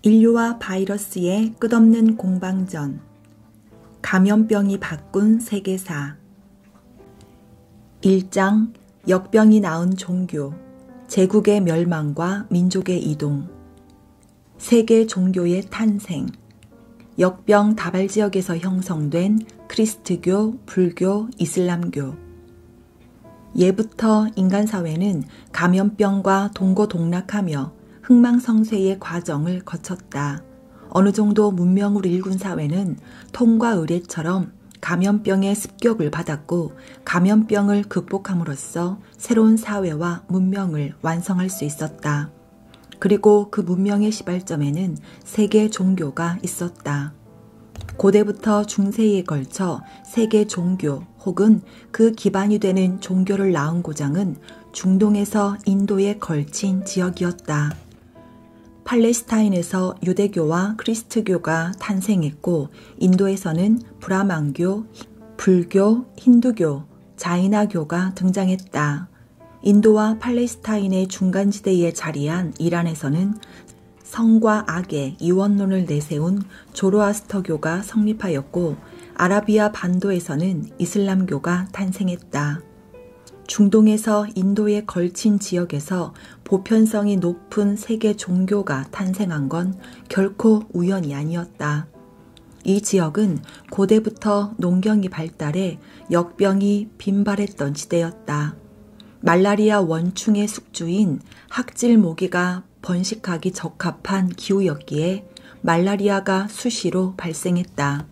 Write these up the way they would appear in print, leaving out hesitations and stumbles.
인류와 바이러스의 끝없는 공방전. 감염병이 바꾼 세계사. 1장 역병이 낳은 종교. 제국의 멸망과 민족의 이동. 세계 종교의 탄생. 역병 다발지역에서 형성된 크리스트교, 불교, 이슬람교. 예부터 인간사회는 감염병과 동고동락하며 흥망성쇠의 과정을 거쳤다. 어느 정도 문명으로 일군 사회는 통과 의례처럼 감염병의 습격을 받았고 감염병을 극복함으로써 새로운 사회와 문명을 완성할 수 있었다. 그리고 그 문명의 시발점에는 세계 종교가 있었다. 고대부터 중세에 걸쳐 세계 종교 혹은 그 기반이 되는 종교를 낳은 고장은 중동에서 인도에 걸친 지역이었다. 팔레스타인에서 유대교와 크리스트교가 탄생했고 인도에서는 브라만교, 불교, 힌두교, 자이나교가 등장했다. 인도와 팔레스타인의 중간지대에 자리한 이란에서는 성과 악의 이원론을 내세운 조로아스터교가 성립하였고 아라비아 반도에서는 이슬람교가 탄생했다. 중동에서 인도에 걸친 지역에서 보편성이 높은 세계 종교가 탄생한 건 결코 우연이 아니었다. 이 지역은 고대부터 농경이 발달해 역병이 빈발했던 시대였다. 말라리아 원충의 숙주인 학질 모기가 번식하기 적합한 기후였기에 말라리아가 수시로 발생했다.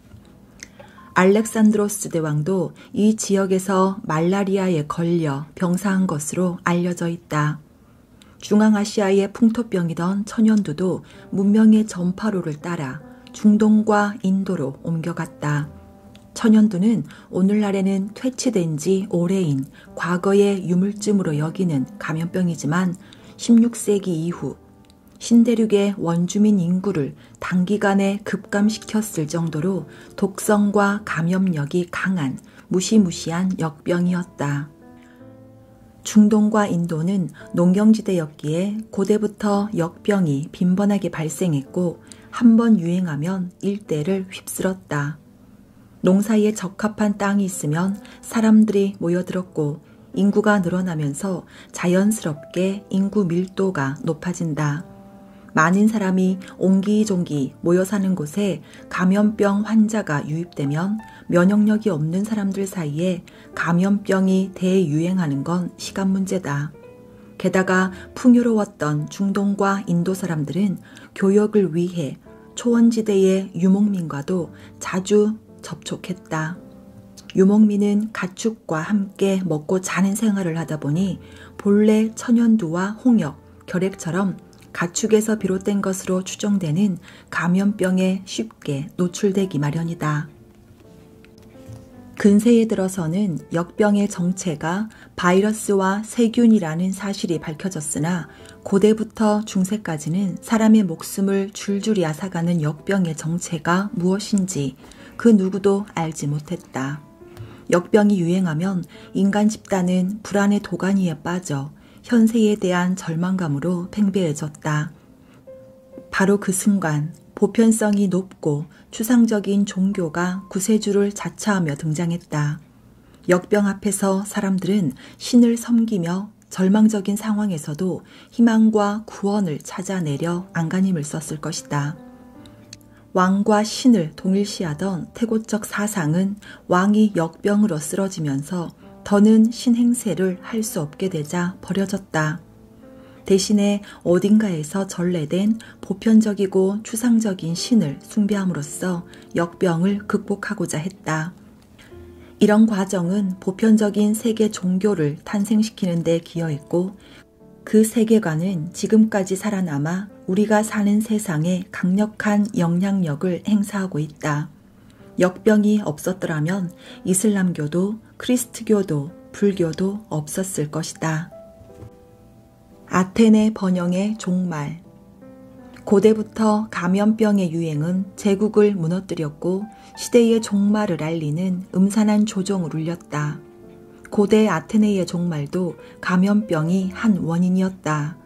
알렉산드로스 대왕도 이 지역에서 말라리아에 걸려 병사한 것으로 알려져 있다. 중앙아시아의 풍토병이던 천연두도 문명의 전파로를 따라 중동과 인도로 옮겨갔다. 천연두는 오늘날에는 퇴치된 지 오래인 과거의 유물쯤으로 여기는 감염병이지만 16세기 이후 신대륙의 원주민 인구를 단기간에 급감시켰을 정도로 독성과 감염력이 강한 무시무시한 역병이었다. 중동과 인도는 농경지대였기에 고대부터 역병이 빈번하게 발생했고 한 번 유행하면 일대를 휩쓸었다. 농사에 적합한 땅이 있으면 사람들이 모여들었고 인구가 늘어나면서 자연스럽게 인구 밀도가 높아진다. 많은 사람이 옹기종기 모여 사는 곳에 감염병 환자가 유입되면 면역력이 없는 사람들 사이에 감염병이 대유행하는 건 시간 문제다. 게다가 풍요로웠던 중동과 인도 사람들은 교역을 위해 초원지대의 유목민과도 자주 접촉했다. 유목민은 가축과 함께 먹고 자는 생활을 하다 보니 본래 천연두와 홍역, 결핵처럼 가축에서 비롯된 것으로 추정되는 감염병에 쉽게 노출되기 마련이다. 근세에 들어서는 역병의 정체가 바이러스와 세균이라는 사실이 밝혀졌으나 고대부터 중세까지는 사람의 목숨을 줄줄이 앗아가는 역병의 정체가 무엇인지 그 누구도 알지 못했다. 역병이 유행하면 인간 집단은 불안의 도가니에 빠져 현세에 대한 절망감으로 팽배해졌다. 바로 그 순간 보편성이 높고 추상적인 종교가 구세주를 자처하며 등장했다. 역병 앞에서 사람들은 신을 섬기며 절망적인 상황에서도 희망과 구원을 찾아내려 안간힘을 썼을 것이다. 왕과 신을 동일시하던 태고적 사상은 왕이 역병으로 쓰러지면서 더는 신행세를 할 수 없게 되자 버려졌다. 대신에 어딘가에서 전래된 보편적이고 추상적인 신을 숭배함으로써 역병을 극복하고자 했다. 이런 과정은 보편적인 세계 종교를 탄생시키는 데 기여했고 그 세계관은 지금까지 살아남아 우리가 사는 세상에 강력한 영향력을 행사하고 있다. 역병이 없었더라면 이슬람교도 크리스트교도 불교도 없었을 것이다. 아테네 번영의 종말. 고대부터 감염병의 유행은 제국을 무너뜨렸고 시대의 종말을 알리는 음산한 조종을 울렸다. 고대 아테네의 종말도 감염병이 한 원인이었다.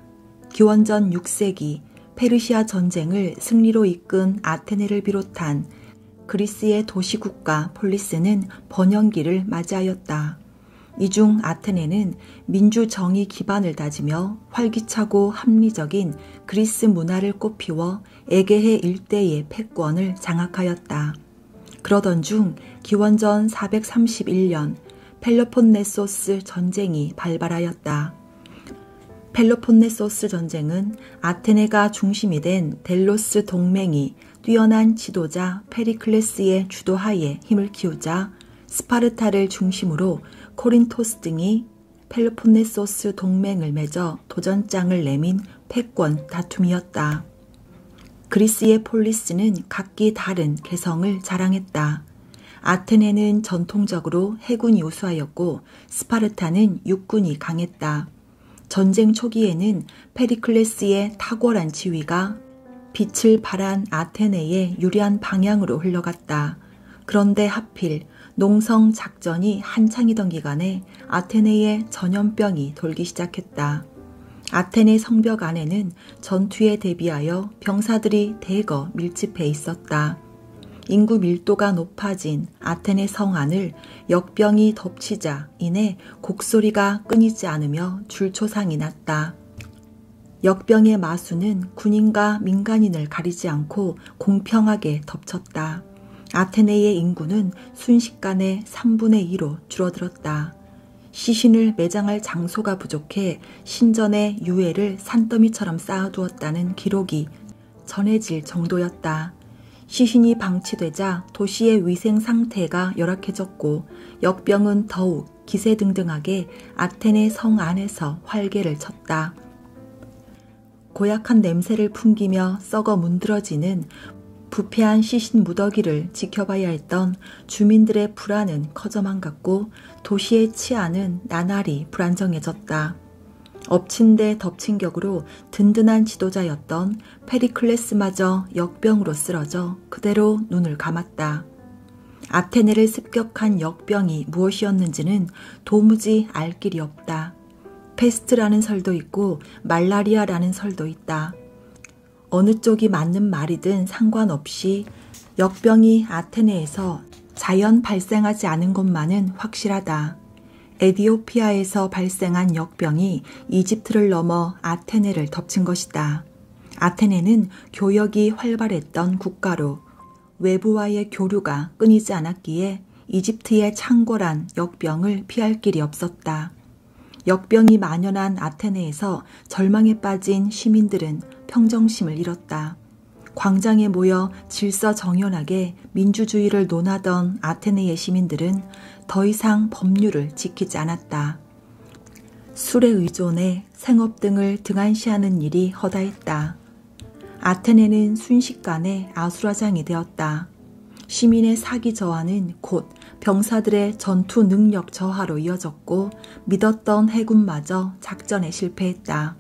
기원전 6세기 페르시아 전쟁을 승리로 이끈 아테네를 비롯한 그리스의 도시국가 폴리스는 번영기를 맞이하였다. 이 중 아테네는 민주정의 기반을 다지며 활기차고 합리적인 그리스 문화를 꽃피워 에게해 일대의 패권을 장악하였다. 그러던 중 기원전 431년 펠로폰네소스 전쟁이 발발하였다. 펠로폰네소스 전쟁은 아테네가 중심이 된 델로스 동맹이 뛰어난 지도자 페리클레스의 주도하에 힘을 키우자 스파르타를 중심으로 코린토스 등이 펠로폰네소스 동맹을 맺어 도전장을 내민 패권 다툼이었다. 그리스의 폴리스는 각기 다른 개성을 자랑했다. 아테네는 전통적으로 해군이 우수하였고 스파르타는 육군이 강했다. 전쟁 초기에는 페리클레스의 탁월한 지휘가 빛을 발한 아테네의 유리한 방향으로 흘러갔다. 그런데 하필 농성 작전이 한창이던 기간에 아테네에 전염병이 돌기 시작했다. 아테네 성벽 안에는 전투에 대비하여 병사들이 대거 밀집해 있었다. 인구 밀도가 높아진 아테네 성 안을 역병이 덮치자 이내 곡소리가 끊이지 않으며 줄초상이 났다. 역병의 마수는 군인과 민간인을 가리지 않고 공평하게 덮쳤다. 아테네의 인구는 순식간에 3분의 2로 줄어들었다. 시신을 매장할 장소가 부족해 신전에 유해를 산더미처럼 쌓아두었다는 기록이 전해질 정도였다. 시신이 방치되자 도시의 위생 상태가 열악해졌고 역병은 더욱 기세등등하게 아테네 성 안에서 활개를 쳤다. 고약한 냄새를 풍기며 썩어 문드러지는 부패한 시신 무더기를 지켜봐야 했던 주민들의 불안은 커져만 갔고 도시의 치안은 나날이 불안정해졌다. 엎친 데 덮친 격으로 든든한 지도자였던 페리클레스마저 역병으로 쓰러져 그대로 눈을 감았다. 아테네를 습격한 역병이 무엇이었는지는 도무지 알 길이 없다. 페스트라는 설도 있고 말라리아라는 설도 있다. 어느 쪽이 맞는 말이든 상관없이 역병이 아테네에서 자연 발생하지 않은 것만은 확실하다. 에디오피아에서 발생한 역병이 이집트를 넘어 아테네를 덮친 것이다. 아테네는 교역이 활발했던 국가로 외부와의 교류가 끊이지 않았기에 이집트의 창궐한 역병을 피할 길이 없었다. 역병이 만연한 아테네에서 절망에 빠진 시민들은 평정심을 잃었다. 광장에 모여 질서정연하게 민주주의를 논하던 아테네의 시민들은 더 이상 법률을 지키지 않았다. 술에 의존해 생업 등을 등한시하는 일이 허다했다. 아테네는 순식간에 아수라장이 되었다. 시민의 사기 저하는 곧 병사들의 전투 능력 저하로 이어졌고 믿었던 해군마저 작전에 실패했다.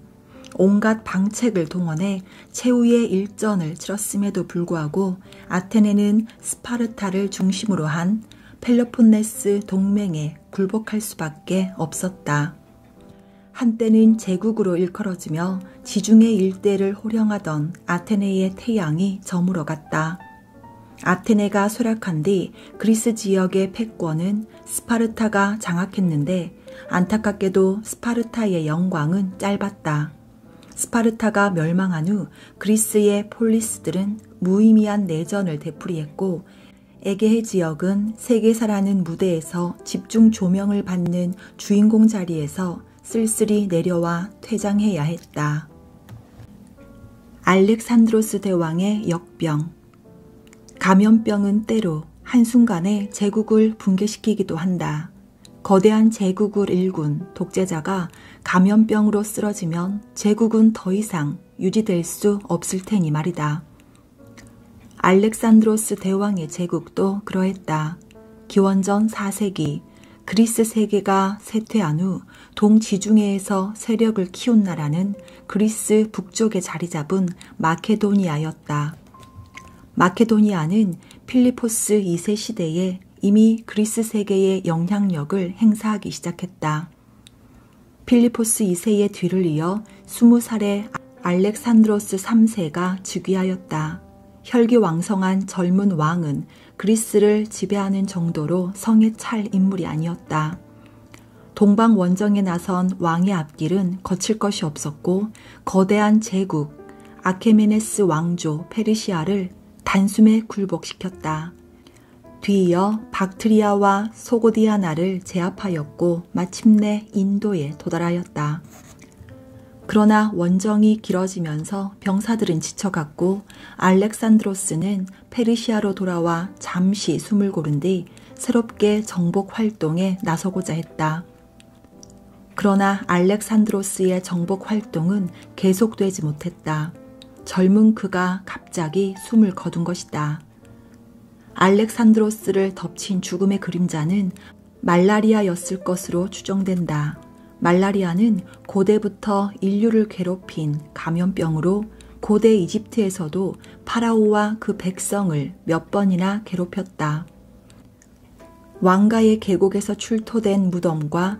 온갖 방책을 동원해 최후의 일전을 치렀음에도 불구하고 아테네는 스파르타를 중심으로 한 펠로폰네스 동맹에 굴복할 수밖에 없었다. 한때는 제국으로 일컬어지며 지중해 일대를 호령하던 아테네의 태양이 저물어갔다. 아테네가 쇠락한 뒤 그리스 지역의 패권은 스파르타가 장악했는데 안타깝게도 스파르타의 영광은 짧았다. 스파르타가 멸망한 후 그리스의 폴리스들은 무의미한 내전을 되풀이했고 에게해 지역은 세계사라는 무대에서 집중 조명을 받는 주인공 자리에서 쓸쓸히 내려와 퇴장해야 했다. 알렉산드로스 대왕의 역병. 감염병은 때로 한순간에 제국을 붕괴시키기도 한다. 거대한 제국을 일군 독재자가 감염병으로 쓰러지면 제국은 더 이상 유지될 수 없을 테니 말이다. 알렉산드로스 대왕의 제국도 그러했다. 기원전 4세기 그리스 세계가 쇠퇴한 후 동지중해에서 세력을 키운 나라는 그리스 북쪽에 자리 잡은 마케도니아였다. 마케도니아는 필리포스 2세 시대에 이미 그리스 세계의 영향력을 행사하기 시작했다. 필리포스 2세의 뒤를 이어 20살의 알렉산드로스 3세가 즉위하였다. 혈기왕성한 젊은 왕은 그리스를 지배하는 정도로 성에 찰 인물이 아니었다. 동방 원정에 나선 왕의 앞길은 거칠 것이 없었고 거대한 제국 아케메네스 왕조 페르시아를 단숨에 굴복시켰다. 뒤이어 박트리아와 소고디아나를 제압하였고 마침내 인도에 도달하였다. 그러나 원정이 길어지면서 병사들은 지쳐갔고 알렉산드로스는 페르시아로 돌아와 잠시 숨을 고른 뒤 새롭게 정복 활동에 나서고자 했다. 그러나 알렉산드로스의 정복 활동은 계속되지 못했다. 젊은 그가 갑자기 숨을 거둔 것이다. 알렉산드로스를 덮친 죽음의 그림자는 말라리아였을 것으로 추정된다. 말라리아는 고대부터 인류를 괴롭힌 감염병으로 고대 이집트에서도 파라오와 그 백성을 몇 번이나 괴롭혔다. 왕가의 계곡에서 출토된 무덤과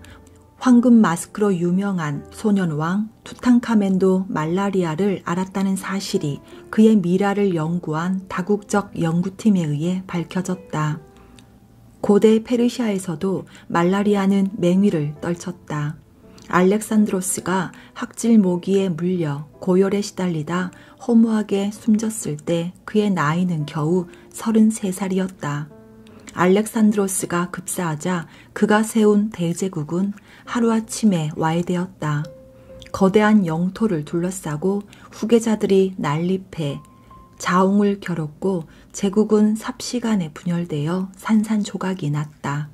황금 마스크로 유명한 소년왕 투탕카멘도 말라리아를 앓았다는 사실이 그의 미라를 연구한 다국적 연구팀에 의해 밝혀졌다. 고대 페르시아에서도 말라리아는 맹위를 떨쳤다. 알렉산드로스가 학질 모기에 물려 고열에 시달리다 허무하게 숨졌을 때 그의 나이는 겨우 33살이었다. 알렉산드로스가 급사하자 그가 세운 대제국은 하루아침에 와해되었다. 거대한 영토를 둘러싸고 후계자들이 난립해 자웅을 겨뤘고 제국은 삽시간에 분열되어 산산조각이 났다.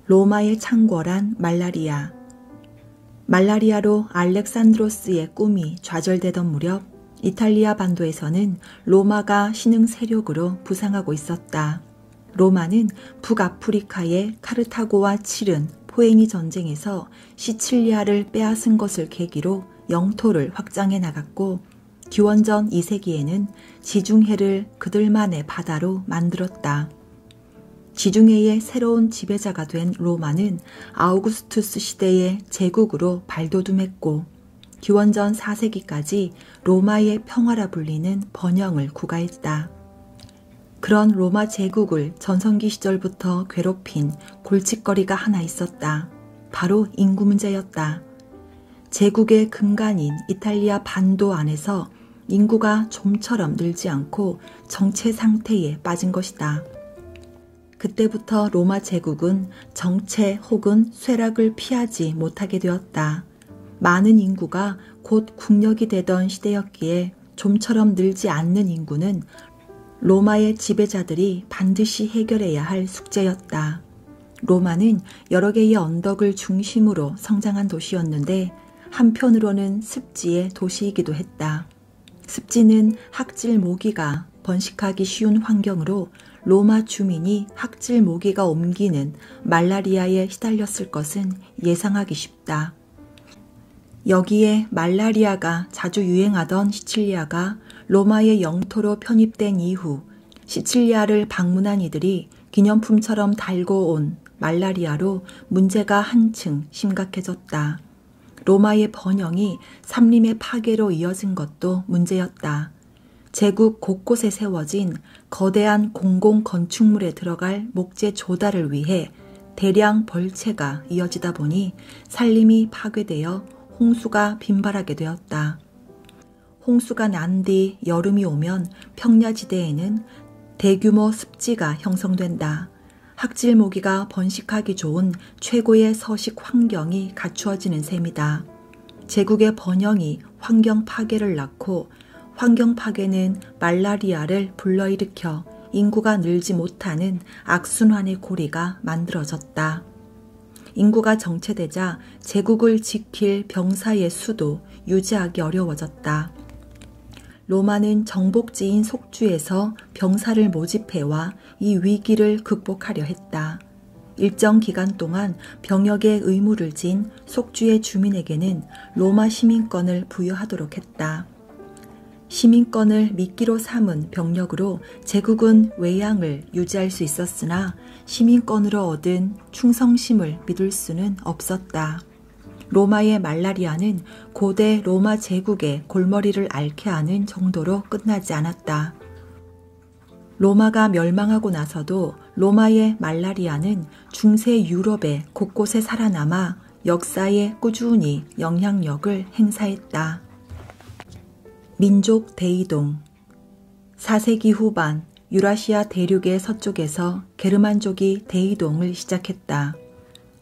로마의 창궐한 말라리아. 말라리아로 알렉산드로스의 꿈이 좌절되던 무렵 이탈리아 반도에서는 로마가 신흥 세력으로 부상하고 있었다. 로마는 북아프리카의 카르타고와 치른 포에니 전쟁에서 시칠리아를 빼앗은 것을 계기로 영토를 확장해 나갔고 기원전 2세기에는 지중해를 그들만의 바다로 만들었다. 지중해의 새로운 지배자가 된 로마는 아우구스투스 시대의 제국으로 발돋움했고 기원전 4세기까지 로마의 평화라 불리는 번영을 구가했다. 그런 로마 제국을 전성기 시절부터 괴롭힌 골칫거리가 하나 있었다. 바로 인구 문제였다. 제국의 근간인 이탈리아 반도 안에서 인구가 좀처럼 늘지 않고 정체 상태에 빠진 것이다. 그때부터 로마 제국은 정체 혹은 쇠락을 피하지 못하게 되었다. 많은 인구가 곧 국력이 되던 시대였기에 좀처럼 늘지 않는 인구는 로마의 지배자들이 반드시 해결해야 할 숙제였다. 로마는 여러 개의 언덕을 중심으로 성장한 도시였는데 한편으로는 습지의 도시이기도 했다. 습지는 학질 모기가 번식하기 쉬운 환경으로 로마 주민이 학질 모기가 옮기는 말라리아에 시달렸을 것은 예상하기 쉽다. 여기에 말라리아가 자주 유행하던 시칠리아가 로마의 영토로 편입된 이후 시칠리아를 방문한 이들이 기념품처럼 달고 온 말라리아로 문제가 한층 심각해졌다. 로마의 번영이 삼림의 파괴로 이어진 것도 문제였다. 제국 곳곳에 세워진 거대한 공공건축물에 들어갈 목재 조달을 위해 대량 벌채가 이어지다 보니 산림이 파괴되어 홍수가 빈발하게 되었다. 홍수가 난 뒤 여름이 오면 평야지대에는 대규모 습지가 형성된다. 학질 모기가 번식하기 좋은 최고의 서식 환경이 갖추어지는 셈이다. 제국의 번영이 환경 파괴를 낳고 환경 파괴는 말라리아를 불러일으켜 인구가 늘지 못하는 악순환의 고리가 만들어졌다. 인구가 정체되자 제국을 지킬 병사의 수도 유지하기 어려워졌다. 로마는 정복지인 속주에서 병사를 모집해와 이 위기를 극복하려 했다. 일정 기간 동안 병역의 의무를 진 속주의 주민에게는 로마 시민권을 부여하도록 했다. 시민권을 미끼로 삼은 병력으로 제국은 외양을 유지할 수 있었으나 시민권으로 얻은 충성심을 믿을 수는 없었다. 로마의 말라리아는 고대 로마 제국의 골머리를 앓게 하는 정도로 끝나지 않았다. 로마가 멸망하고 나서도 로마의 말라리아는 중세 유럽의 곳곳에 살아남아 역사에 꾸준히 영향력을 행사했다. 민족 대이동. 4세기 후반 유라시아 대륙의 서쪽에서 게르만족이 대이동을 시작했다.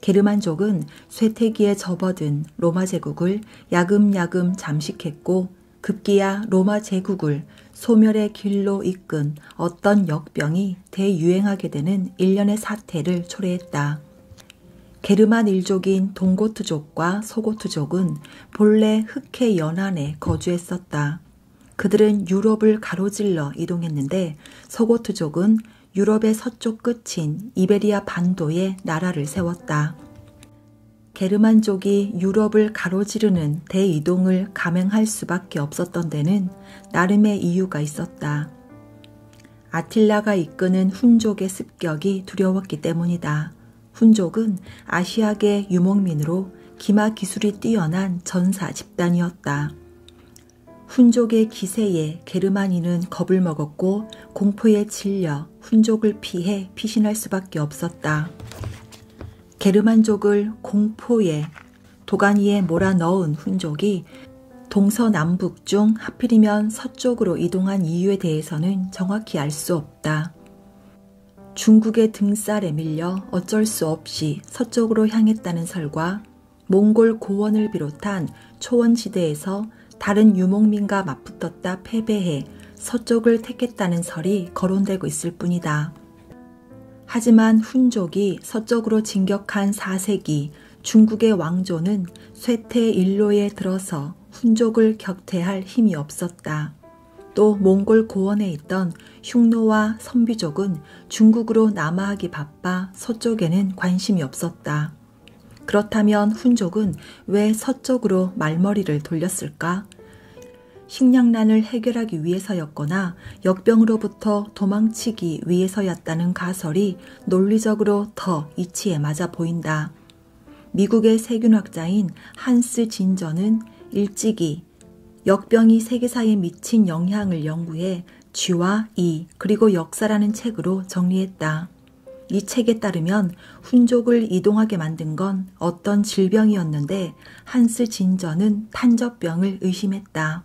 게르만족은 쇠퇴기에 접어든 로마 제국을 야금야금 잠식했고 급기야 로마 제국을 소멸의 길로 이끈 어떤 역병이 대유행하게 되는 일련의 사태를 초래했다. 게르만 일족인 동고트족과 소고트족은 본래 흑해 연안에 거주했었다. 그들은 유럽을 가로질러 이동했는데 소고트족은 유럽의 서쪽 끝인 이베리아 반도에 나라를 세웠다. 게르만족이 유럽을 가로지르는 대이동을 감행할 수밖에 없었던 데는 나름의 이유가 있었다. 아틸라가 이끄는 훈족의 습격이 두려웠기 때문이다. 훈족은 아시아계 유목민으로 기마 기술이 뛰어난 전사 집단이었다. 훈족의 기세에 게르마니는 겁을 먹었고 공포에 질려 훈족을 피해 피신할 수밖에 없었다. 게르만족을 공포에 도가니에 몰아넣은 훈족이 동서남북 중 하필이면 서쪽으로 이동한 이유에 대해서는 정확히 알 수 없다. 중국의 등살에 밀려 어쩔 수 없이 서쪽으로 향했다는 설과 몽골 고원을 비롯한 초원지대에서 다른 유목민과 맞붙었다 패배해 서쪽을 택했다는 설이 거론되고 있을 뿐이다. 하지만 훈족이 서쪽으로 진격한 4세기 중국의 왕조는 쇠퇴 일로에 들어서 훈족을 격퇴할 힘이 없었다. 또 몽골 고원에 있던 흉노와 선비족은 중국으로 남하하기 바빠 서쪽에는 관심이 없었다. 그렇다면 훈족은 왜 서쪽으로 말머리를 돌렸을까? 식량난을 해결하기 위해서였거나 역병으로부터 도망치기 위해서였다는 가설이 논리적으로 더 이치에 맞아 보인다. 미국의 세균학자인 한스 진저는 일찍이 역병이 세계사에 미친 영향을 연구해 쥐와 이 그리고 역사라는 책으로 정리했다. 이 책에 따르면 훈족을 이동하게 만든 건 어떤 질병이었는데 한스 진저는 탄저병을 의심했다.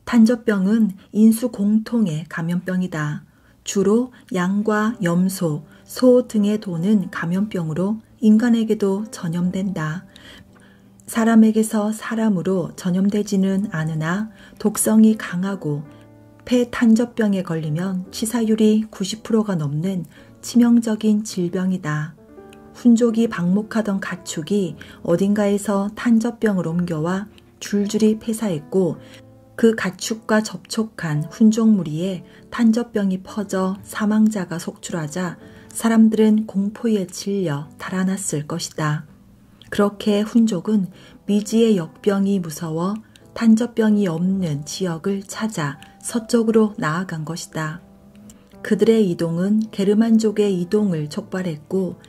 탄저병은 인수 공통의 감염병이다. 주로 양과 염소, 소 등에 도는 감염병으로 인간에게도 전염된다. 사람에게서 사람으로 전염되지는 않으나 독성이 강하고 폐탄저병에 걸리면 치사율이 90%가 넘는 치명적인 질병이다. 훈족이 방목하던 가축이 어딘가에서 탄저병을 옮겨와 줄줄이 폐사했고 그 가축과 접촉한 훈족 무리에 탄저병이 퍼져 사망자가 속출하자 사람들은 공포에 질려 달아났을 것이다. 그렇게 훈족은 미지의 역병이 무서워 탄저병이 없는 지역을 찾아 서쪽으로 나아간 것이다. 그들의 이동은 게르만족의 이동을 촉발했고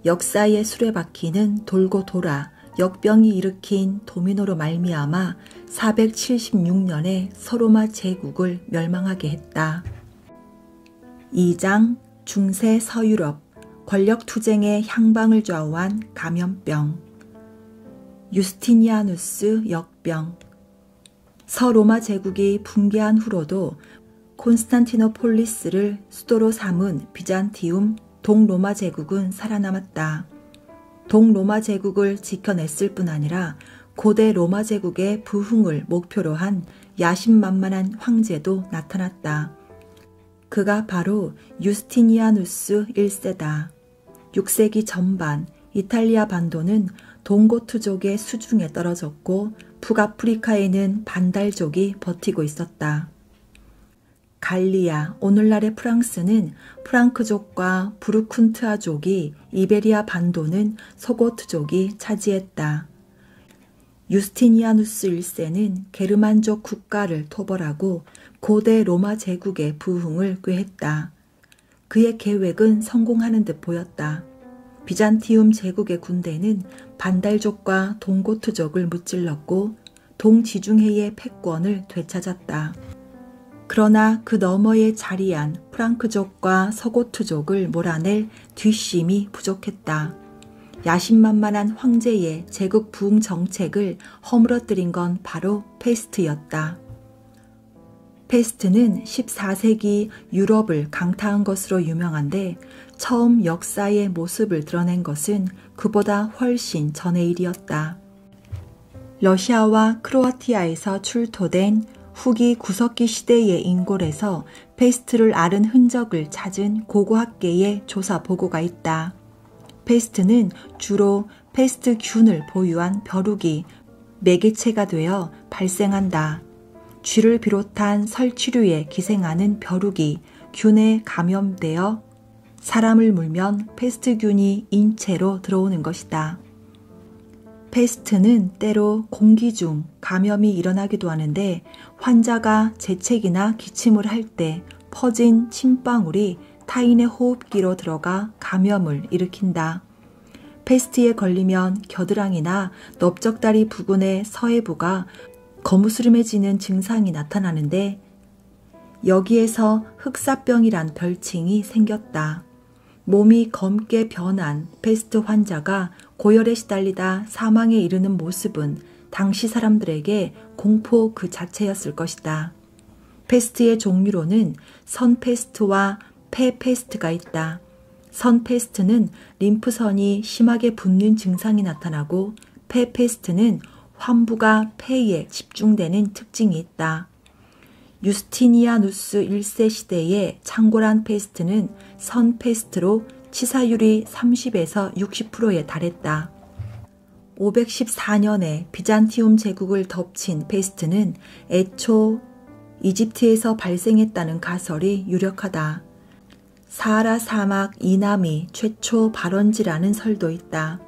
역사의 수레바퀴는 돌고 돌아 역병이 일으킨 도미노로 말미암아 476년에 서로마 제국을 멸망하게 했다. 2장 중세 서유럽 권력투쟁의 향방을 좌우한 감염병. 유스티니아누스 역병. 서로마 제국이 붕괴한 후로도 콘스탄티노폴리스를 수도로 삼은 비잔티움 동로마 제국은 살아남았다. 동로마 제국을 지켜냈을 뿐 아니라 고대 로마 제국의 부흥을 목표로 한 야심만만한 황제도 나타났다. 그가 바로 유스티니아누스 1세다. 6세기 전반 이탈리아 반도는 동고트족의 수중에 떨어졌고 북아프리카에는 반달족이 버티고 있었다. 갈리아, 오늘날의 프랑스는 프랑크족과 부르쿤트아족이 이베리아 반도는 소고트족이 차지했다. 유스티니아누스 1세는 게르만족 국가를 토벌하고 고대 로마 제국의 부흥을 꾀했다. 그의 계획은 성공하는 듯 보였다. 비잔티움 제국의 군대는 반달족과 동고트족을 무찔렀고 동지중해의 패권을 되찾았다. 그러나 그 너머에 자리한 프랑크족과 서고트족을 몰아낼 뒷심이 부족했다. 야심만만한 황제의 제국 부흥 정책을 허물어뜨린 건 바로 페스트였다. 페스트는 14세기 유럽을 강타한 것으로 유명한데 처음 역사의 모습을 드러낸 것은 그보다 훨씬 전의 일이었다. 러시아와 크로아티아에서 출토된 후기 구석기 시대의 인골에서 페스트를 앓은 흔적을 찾은 고고학계의 조사 보고가 있다. 페스트는 주로 페스트균을 보유한 벼룩이 매개체가 되어 발생한다. 쥐를 비롯한 설치류에 기생하는 벼룩이 균에 감염되어 사람을 물면 페스트균이 인체로 들어오는 것이다. 페스트는 때로 공기 중 감염이 일어나기도 하는데 환자가 재채기나 기침을 할 때 퍼진 침방울이 타인의 호흡기로 들어가 감염을 일으킨다. 페스트에 걸리면 겨드랑이나 넓적다리 부근의 서해부가 거무스름해지는 증상이 나타나는데 여기에서 흑사병이란 별칭이 생겼다. 몸이 검게 변한 페스트 환자가 고열에 시달리다 사망에 이르는 모습은 당시 사람들에게 공포 그 자체였을 것이다. 페스트의 종류로는 선페스트와 폐페스트가 있다. 선페스트는 림프선이 심하게 붓는 증상이 나타나고 폐페스트는 환부가 폐에 집중되는 특징이 있다. 유스티니아누스 1세 시대의 창궐한 페스트는 선페스트로 치사율이 30에서 60%에 달했다. 514년에 비잔티움 제국을 덮친 페스트는 애초 이집트에서 발생했다는 가설이 유력하다. 사하라 사막 이남이 최초 발원지라는 설도 있다.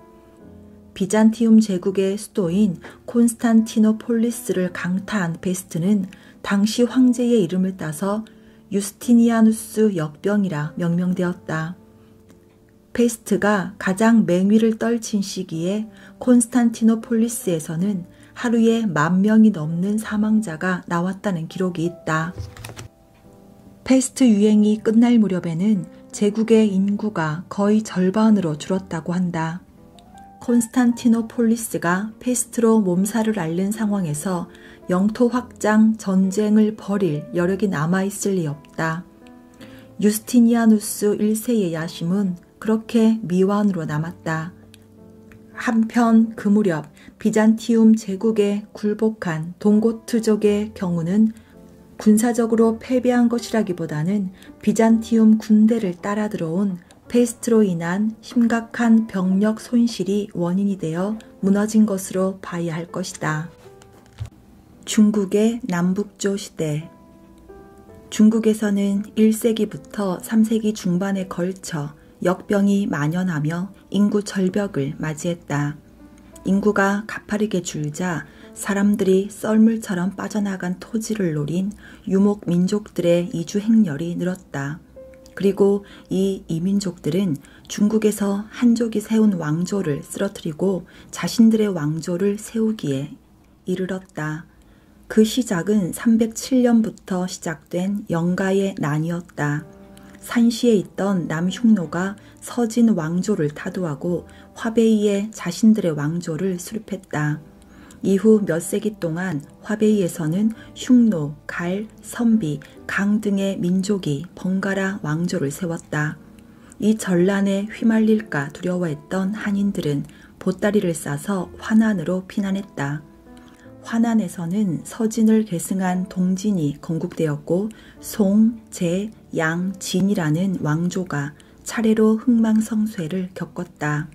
비잔티움 제국의 수도인 콘스탄티노폴리스를 강타한 페스트는 당시 황제의 이름을 따서 유스티니아누스 역병이라 명명되었다. 페스트가 가장 맹위를 떨친 시기에 콘스탄티노폴리스에서는 하루에 10,000명이 넘는 사망자가 나왔다는 기록이 있다. 페스트 유행이 끝날 무렵에는 제국의 인구가 거의 절반으로 줄었다고 한다. 콘스탄티노폴리스가 페스트로 몸살을 앓는 상황에서 영토 확장 전쟁을 벌일 여력이 남아있을 리 없다. 유스티니아누스 1세의 야심은 그렇게 미완으로 남았다. 한편 그 무렵 비잔티움 제국에 굴복한 동고트족의 경우는 군사적으로 패배한 것이라기보다는 비잔티움 군대를 따라 들어온 페스트로 인한 심각한 병력 손실이 원인이 되어 무너진 것으로 봐야 할 것이다. 중국의 남북조 시대. 중국에서는 1세기부터 3세기 중반에 걸쳐 역병이 만연하며 인구 절벽을 맞이했다. 인구가 가파르게 줄자 사람들이 썰물처럼 빠져나간 토지를 노린 유목 민족들의 이주 행렬이 늘었다. 그리고 이 이민족들은 중국에서 한족이 세운 왕조를 쓰러뜨리고 자신들의 왕조를 세우기에 이르렀다. 그 시작은 307년부터 시작된 영가의 난이었다. 산시에 있던 남흉노가 서진 왕조를 타도하고 화베이에 자신들의 왕조를 수립했다. 이후 몇 세기 동안 화베이에서는 흉노, 갈, 선비, 강 등의 민족이 번갈아 왕조를 세웠다. 이 전란에 휘말릴까 두려워했던 한인들은 보따리를 싸서 화난으로 피난했다. 화난에서는 서진을 계승한 동진이 건국되었고 송, 제, 양, 진이라는 왕조가 차례로 흥망성쇠를 겪었다.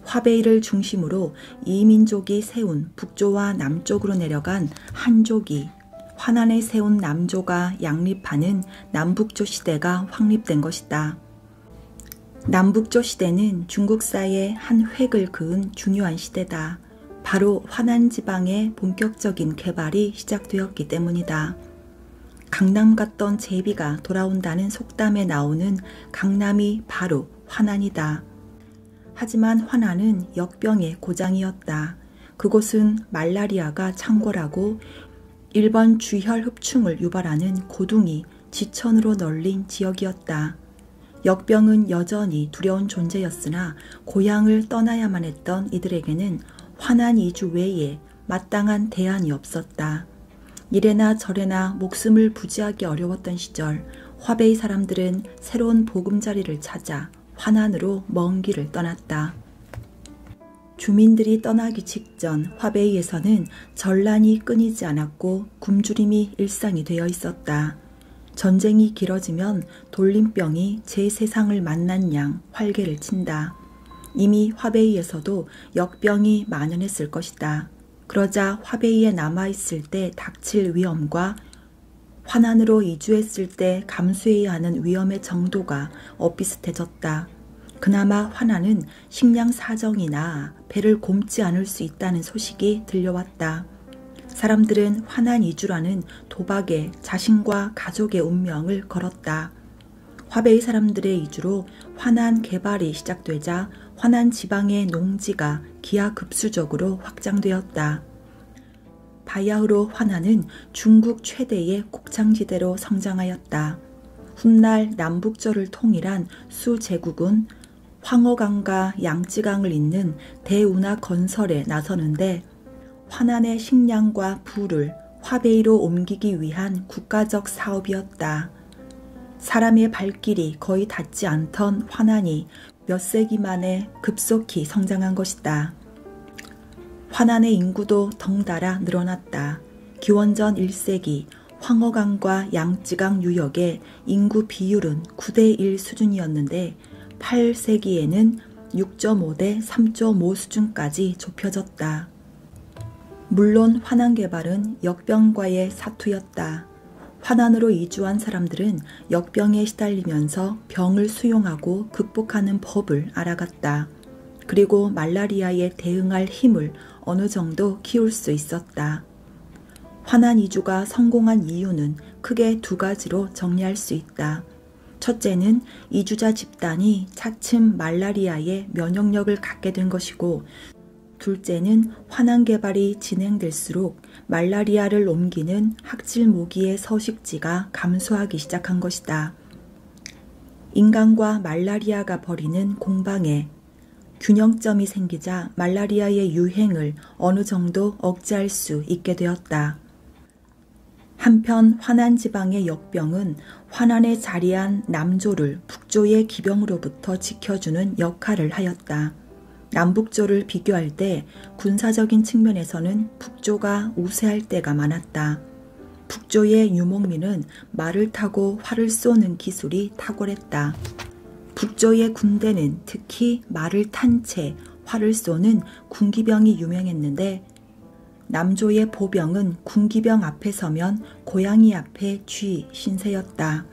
화베이를 중심으로 이 민족이 세운 북조와 남쪽으로 내려간 한족이 화난에 세운 남조가 양립하는 남북조 시대가 확립된 것이다. 남북조 시대는 중국사의 한 획을 그은 중요한 시대다. 바로 화난 지방의 본격적인 개발이 시작되었기 때문이다. 강남 갔던 제비가 돌아온다는 속담에 나오는 강남이 바로 화난이다. 하지만 화나는 역병의 고장이었다. 그곳은 말라리아가 창궐하고 일본 주혈 흡충을 유발하는 고둥이, 지천으로 널린 지역이었다. 역병은 여전히 두려운 존재였으나 고향을 떠나야만 했던 이들에게는 화난 이주 외에 마땅한 대안이 없었다. 이래나 저래나 목숨을 부지하기 어려웠던 시절 화베이 사람들은 새로운 보금자리를 찾아 화난으로 먼 길을 떠났다. 주민들이 떠나기 직전 화베이에서는 전란이 끊이지 않았고 굶주림이 일상이 되어 있었다. 전쟁이 길어지면 돌림병이 제 세상을 만난 양 활개를 친다. 이미 화베이에서도 역병이 만연했을 것이다. 그러자 화베이에 남아있을 때 닥칠 위험과 화난으로 이주했을 때 감수해야 하는 위험의 정도가 엇비슷해졌다. 그나마 화난은 식량 사정이나 배를 곪지 않을 수 있다는 소식이 들려왔다. 사람들은 화난 이주라는 도박에 자신과 가족의 운명을 걸었다. 화베이 사람들의 이주로 화난 개발이 시작되자 화난 지방의 농지가 기하급수적으로 확장되었다. 바야흐로 화난은 중국 최대의 곡창지대로 성장하였다. 훗날 남북저를 통일한 수 제국은 황허강과 양쯔강을 잇는 대운하 건설에 나서는데 화난의 식량과 부를 화베이로 옮기기 위한 국가적 사업이었다. 사람의 발길이 거의 닿지 않던 화난이 몇 세기 만에 급속히 성장한 것이다. 화난의 인구도 덩달아 늘어났다. 기원전 1세기 황허강과 양쯔강 유역의 인구 비율은 9대1 수준이었는데 8세기에는 6.5대 3.5 수준까지 좁혀졌다. 물론 화난 개발은 역병과의 사투였다. 화난으로 이주한 사람들은 역병에 시달리면서 병을 수용하고 극복하는 법을 알아갔다. 그리고 말라리아에 대응할 힘을 어느 정도 키울 수 있었다. 화난 이주가 성공한 이유는 크게 두 가지로 정리할 수 있다. 첫째는 이주자 집단이 차츰 말라리아에 면역력을 갖게 된 것이고, 둘째는 화난 개발이 진행될수록 말라리아를 옮기는 학질 모기의 서식지가 감소하기 시작한 것이다. 인간과 말라리아가 벌이는 공방에 균형점이 생기자 말라리아의 유행을 어느 정도 억제할 수 있게 되었다. 한편 화난 지방의 역병은 화난에 자리한 남조를 북조의 기병으로부터 지켜주는 역할을 하였다. 남북조를 비교할 때 군사적인 측면에서는 북조가 우세할 때가 많았다. 북조의 유목민은 말을 타고 활을 쏘는 기술이 탁월했다. 북조의 군대는 특히 말을 탄 채 활을 쏘는 군기병이 유명했는데, 남조의 보병은 군기병 앞에 서면 고양이 앞에 쥐 신세였다.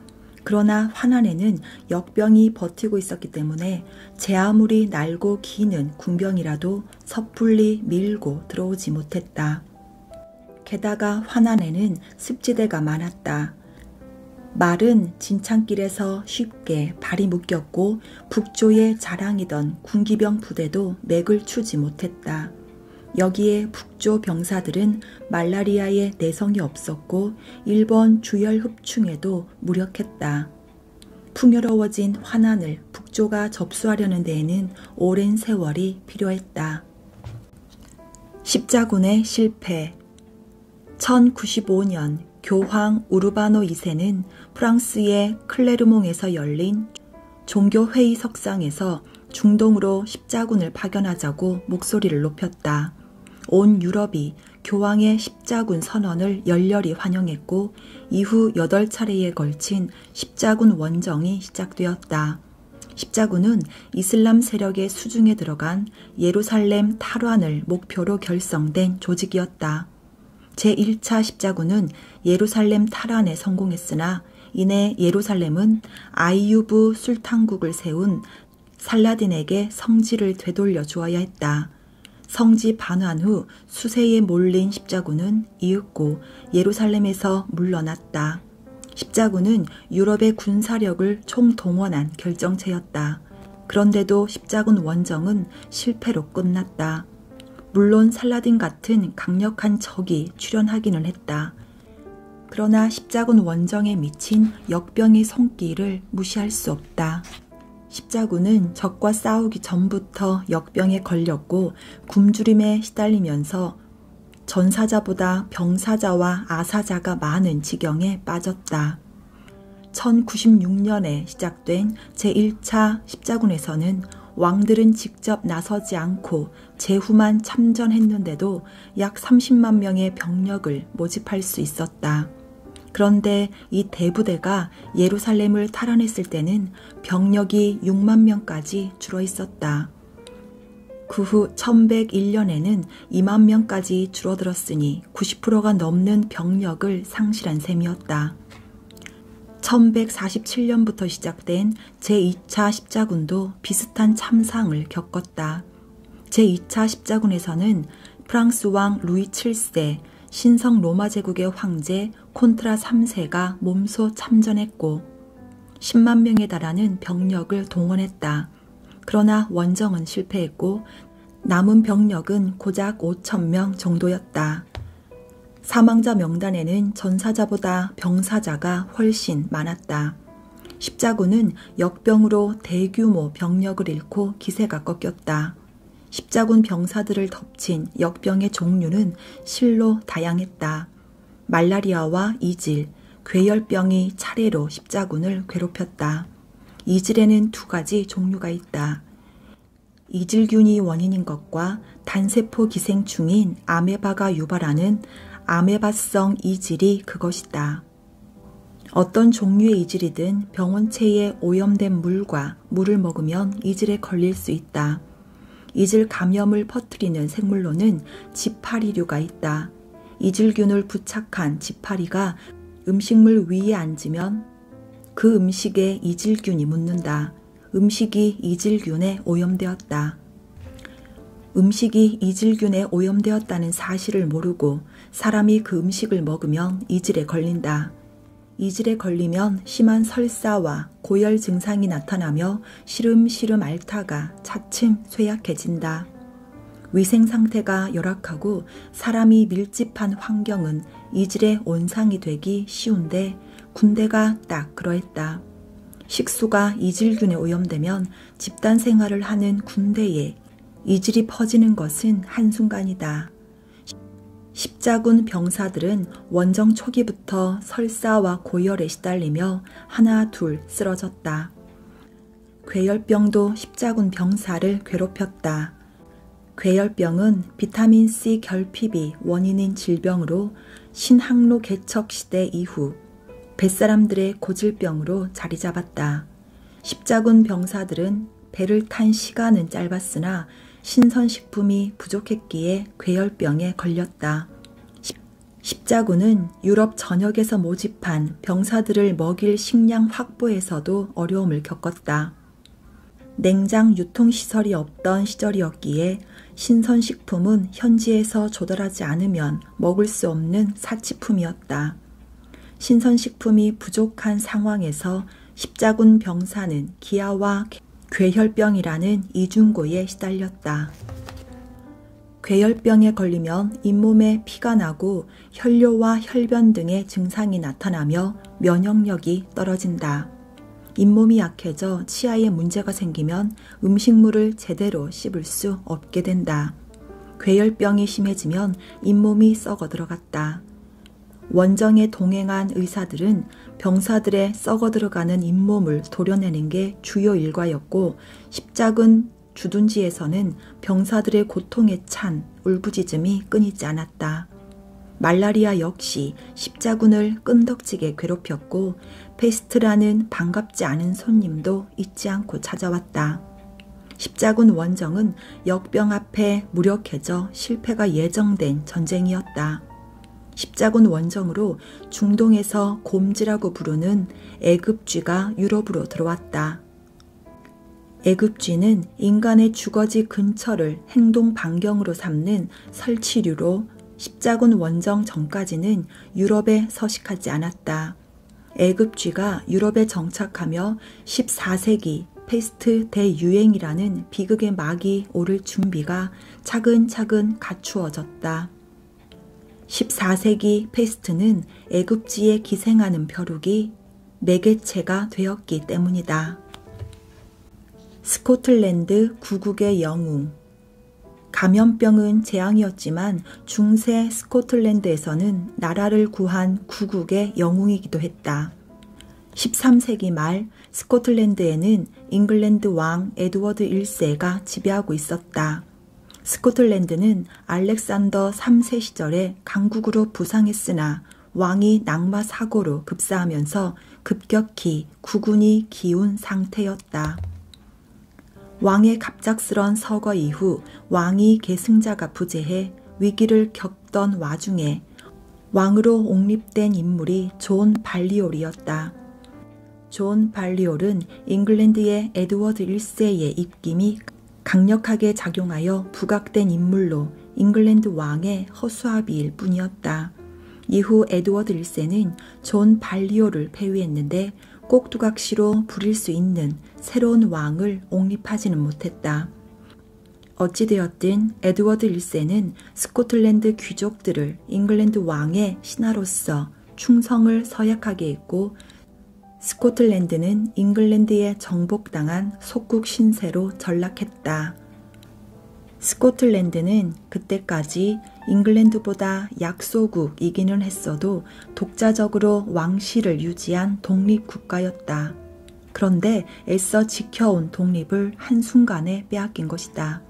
그러나 화난에는 역병이 버티고 있었기 때문에 제 아무리 날고 기는 군병이라도 섣불리 밀고 들어오지 못했다. 게다가 화난에는 습지대가 많았다. 말은 진창길에서 쉽게 발이 묶였고 북조의 자랑이던 군기병 부대도 맥을 추지 못했다. 여기에 북조 병사들은 말라리아에 내성이 없었고 일본 주혈 흡충에도 무력했다. 풍요로워진 화난을 북조가 접수하려는 데에는 오랜 세월이 필요했다. 십자군의 실패. 1095년 교황 우르바노 2세는 프랑스의 클레르몽에서 열린 종교회의 석상에서 중동으로 십자군을 파견하자고 목소리를 높였다. 온 유럽이 교황의 십자군 선언을 열렬히 환영했고 이후 8차례에 걸친 십자군 원정이 시작되었다. 십자군은 이슬람 세력의 수중에 들어간 예루살렘 탈환을 목표로 결성된 조직이었다. 제1차 십자군은 예루살렘 탈환에 성공했으나 이내 예루살렘은 아이유브 술탄국을 세운 살라딘에게 성지를 되돌려 주어야 했다. 성지 반환 후 수세에 몰린 십자군은 이윽고 예루살렘에서 물러났다. 십자군은 유럽의 군사력을 총동원한 결정체였다. 그런데도 십자군 원정은 실패로 끝났다. 물론 살라딘 같은 강력한 적이 출현하기는 했다. 그러나 십자군 원정에 미친 역병의 손길을 무시할 수 없다. 십자군은 적과 싸우기 전부터 역병에 걸렸고 굶주림에 시달리면서 전사자보다 병사자와 아사자가 많은 지경에 빠졌다. 1096년에 시작된 제1차 십자군에서는 왕들은 직접 나서지 않고 제후만 참전했는데도 약 30만 명의 병력을 모집할 수 있었다. 그런데 이 대부대가 예루살렘을 탈환했을 때는 병력이 6만 명까지 줄어 있었다. 그 후 1101년에는 2만 명까지 줄어들었으니 90%가 넘는 병력을 상실한 셈이었다. 1147년부터 시작된 제2차 십자군도 비슷한 참상을 겪었다. 제2차 십자군에서는 프랑스 왕 루이 7세, 신성 로마 제국의 황제 콘트라 3세가 몸소 참전했고 10만 명에 달하는 병력을 동원했다. 그러나 원정은 실패했고 남은 병력은 고작 5천 명 정도였다. 사망자 명단에는 전사자보다 병사자가 훨씬 많았다. 십자군은 역병으로 대규모 병력을 잃고 기세가 꺾였다. 십자군 병사들을 덮친 역병의 종류는 실로 다양했다. 말라리아와 이질, 괴열병이 차례로 십자군을 괴롭혔다. 이질에는 두 가지 종류가 있다. 이질균이 원인인 것과 단세포 기생충인 아메바가 유발하는 아메바성 이질이 그것이다. 어떤 종류의 이질이든 병원체에 오염된 물과 물을 먹으면 이질에 걸릴 수 있다. 이질 감염을 퍼뜨리는 생물로는 지파리류가 있다. 이질균을 부착한 지파리가 음식물 위에 앉으면 그 음식에 이질균이 묻는다. 음식이 이질균에 오염되었다. 음식이 이질균에 오염되었다는 사실을 모르고 사람이 그 음식을 먹으면 이질에 걸린다. 이질에 걸리면 심한 설사와 고열 증상이 나타나며 시름시름 앓다가 차츰 쇠약해진다. 위생 상태가 열악하고 사람이 밀집한 환경은 이질의 온상이 되기 쉬운데 군대가 딱 그러했다. 식수가 이질균에 오염되면 집단 생활을 하는 군대에 이질이 퍼지는 것은 한순간이다. 십자군 병사들은 원정 초기부터 설사와 고열에 시달리며 하나 둘 쓰러졌다. 괴열병도 십자군 병사를 괴롭혔다. 괴열병은 비타민C 결핍이 원인인 질병으로 신항로 개척 시대 이후 뱃사람들의 고질병으로 자리 잡았다. 십자군 병사들은 배를 탄 시간은 짧았으나 신선식품이 부족했기에 괴열병에 걸렸다. 십자군은 유럽 전역에서 모집한 병사들을 먹일 식량 확보에서도 어려움을 겪었다. 냉장 유통시설이 없던 시절이었기에 신선식품은 현지에서 조달하지 않으면 먹을 수 없는 사치품이었다. 신선식품이 부족한 상황에서 십자군 병사는 기아와 괴혈병이라는 이중고에 시달렸다. 괴혈병에 걸리면 잇몸에 피가 나고 혈뇨와 혈변 등의 증상이 나타나며 면역력이 떨어진다. 잇몸이 약해져 치아에 문제가 생기면 음식물을 제대로 씹을 수 없게 된다. 괴혈병이 심해지면 잇몸이 썩어 들어갔다. 원정에 동행한 의사들은 병사들의 썩어 들어가는 잇몸을 도려내는 게 주요 일과였고 십자군 주둔지에서는 병사들의 고통에 찬 울부짖음이 끊이지 않았다. 말라리아 역시 십자군을 끈덕지게 괴롭혔고 페스트라는 반갑지 않은 손님도 잊지 않고 찾아왔다. 십자군 원정은 역병 앞에 무력해져 실패가 예정된 전쟁이었다. 십자군 원정으로 중동에서 곰지라고 부르는 애급쥐가 유럽으로 들어왔다. 애급쥐는 인간의 주거지 근처를 행동 반경으로 삼는 설치류로 십자군 원정 전까지는 유럽에 서식하지 않았다. 애급쥐가 유럽에 정착하며 14세기 페스트 대유행이라는 비극의 막이 오를 준비가 차근차근 갖추어졌다. 14세기 페스트는 애굽지에 기생하는 벼룩이 매개체가 되었기 때문이다. 스코틀랜드 구국의 영웅. 감염병은 재앙이었지만 중세 스코틀랜드에서는 나라를 구한 구국의 영웅이기도 했다. 13세기 말 스코틀랜드에는 잉글랜드 왕 에드워드 1세가 지배하고 있었다. 스코틀랜드는 알렉산더 3세 시절에 강국으로 부상했으나 왕이 낙마 사고로 급사하면서 급격히 국운이 기운 상태였다. 왕의 갑작스런 서거 이후 왕위 계승자가 부재해 위기를 겪던 와중에 왕으로 옹립된 인물이 존 발리올이었다. 존 발리올은 잉글랜드의 에드워드 1세의 입김이 강력하게 작용하여 부각된 인물로 잉글랜드 왕의 허수아비일 뿐이었다. 이후 에드워드 1세는 존 발리올을 폐위했는데 꼭두각시로 부릴 수 있는 새로운 왕을 옹립하지는 못했다. 어찌되었든 에드워드 1세는 스코틀랜드 귀족들을 잉글랜드 왕의 신하로서 충성을 서약하게 했고 스코틀랜드는 잉글랜드에 정복당한 속국 신세로 전락했다. 스코틀랜드는 그때까지 잉글랜드보다 약소국이기는 했어도 독자적으로 왕실을 유지한 독립국가였다. 그런데 애써 지켜온 독립을 한순간에 빼앗긴 것이다.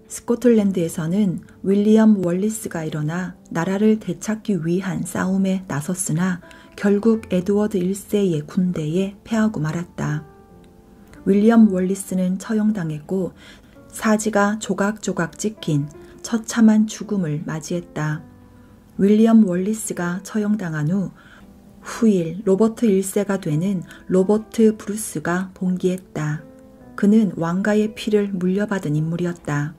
스코틀랜드에서는 윌리엄 월리스가 일어나 나라를 되찾기 위한 싸움에 나섰으나 결국 에드워드 1세의 군대에 패하고 말았다. 윌리엄 월리스는 처형당했고 사지가 조각조각 찍힌 처참한 죽음을 맞이했다. 윌리엄 월리스가 처형당한 후 후일 로버트 1세가 되는 로버트 브루스가 봉기했다. 그는 왕가의 피를 물려받은 인물이었다.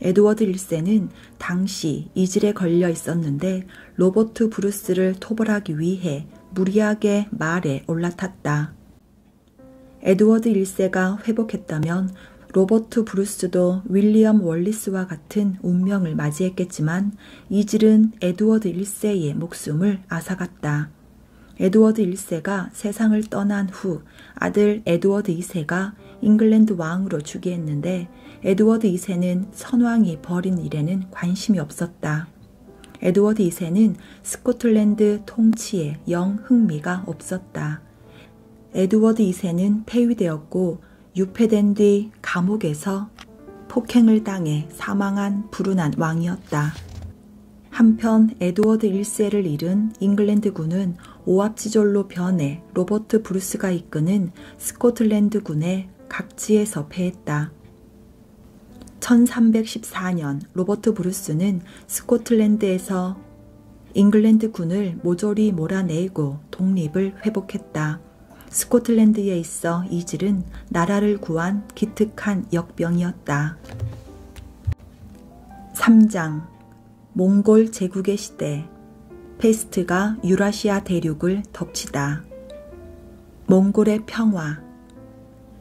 에드워드 1세는 당시 이질에 걸려 있었는데 로버트 브루스를 토벌하기 위해 무리하게 말에 올라탔다. 에드워드 1세가 회복했다면 로버트 브루스도 윌리엄 월리스와 같은 운명을 맞이했겠지만 이질은 에드워드 1세의 목숨을 앗아갔다. 에드워드 1세가 세상을 떠난 후 아들 에드워드 2세가 잉글랜드 왕으로 즉위했는데 에드워드 2세는 선왕이 벌인 일에는 관심이 없었다. 에드워드 2세는 스코틀랜드 통치에 영 흥미가 없었다. 에드워드 2세는 폐위되었고 유폐된 뒤 감옥에서 폭행을 당해 사망한 불운한 왕이었다. 한편 에드워드 1세를 잃은 잉글랜드군은 오합지졸로 변해 로버트 브루스가 이끄는 스코틀랜드군에 각지에서 패했다. 1314년 로버트 브루스는 스코틀랜드에서 잉글랜드군을 모조리 몰아내고 독립을 회복했다. 스코틀랜드에 있어 이질은 나라를 구한 기특한 역병이었다. 3장 몽골 제국의 시대. 페스트가 유라시아 대륙을 덮치다. 몽골의 평화.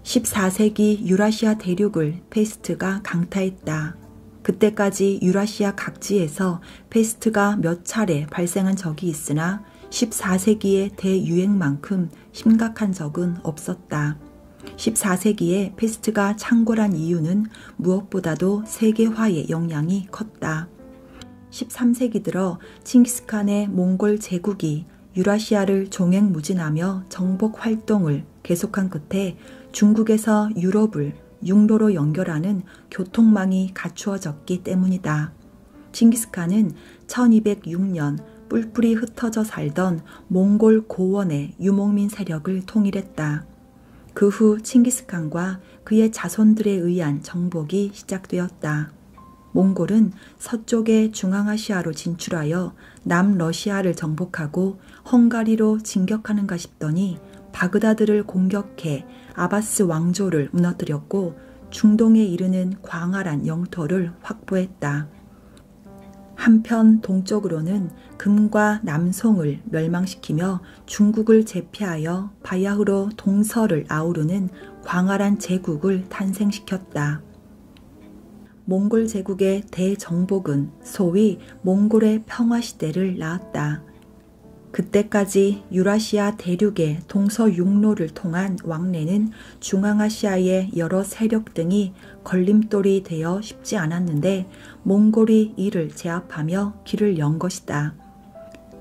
14세기 유라시아 대륙을 페스트가 강타했다. 그때까지 유라시아 각지에서 페스트가 몇 차례 발생한 적이 있으나 14세기의 대유행만큼 심각한 적은 없었다. 14세기에 페스트가 창궐한 이유는 무엇보다도 세계화의 영향이 컸다. 13세기 들어 칭기스칸의 몽골 제국이 유라시아를 종횡무진하며 정복 활동을 계속한 끝에 중국에서 유럽을 육로로 연결하는 교통망이 갖추어졌기 때문이다. 칭기스칸은 1206년 뿔뿔이 흩어져 살던 몽골 고원의 유목민 세력을 통일했다. 그 후 칭기스칸과 그의 자손들에 의한 정복이 시작되었다. 몽골은 서쪽의 중앙아시아로 진출하여 남러시아를 정복하고 헝가리로 진격하는가 싶더니 바그다드를 공격해 아바스 왕조를 무너뜨렸고 중동에 이르는 광활한 영토를 확보했다. 한편 동쪽으로는 금과 남송을 멸망시키며 중국을 제패하여 바야흐로 동서를 아우르는 광활한 제국을 탄생시켰다. 몽골 제국의 대정복은 소위 몽골의 평화시대를 낳았다. 그때까지 유라시아 대륙의 동서육로를 통한 왕래는 중앙아시아의 여러 세력 등이 걸림돌이 되어 쉽지 않았는데 몽골이 이를 제압하며 길을 연 것이다.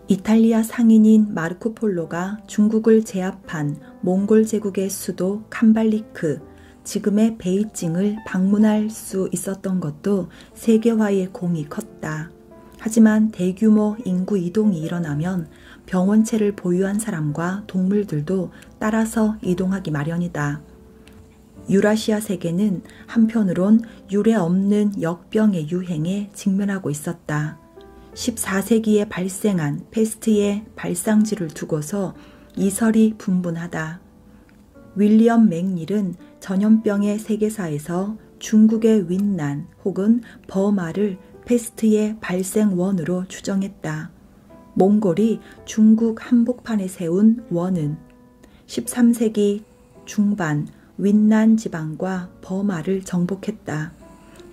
이탈리아 상인인 마르코 폴로가 중국을 제압한 몽골 제국의 수도 캄발리크, 지금의 베이징을 방문할 수 있었던 것도 세계화의 공이 컸다. 하지만 대규모 인구 이동이 일어나면 병원체를 보유한 사람과 동물들도 따라서 이동하기 마련이다. 유라시아 세계는 한편으론 유례 없는 역병의 유행에 직면하고 있었다. 14세기에 발생한 페스트의 발상지를 두고서 이설이 분분하다. 윌리엄 맥닐은 전염병의 세계사에서 중국의 윈난 혹은 버마를 페스트의 발생원으로 추정했다. 몽골이 중국 한복판에 세운 원은 13세기 중반 윈난 지방과 버마를 정복했다.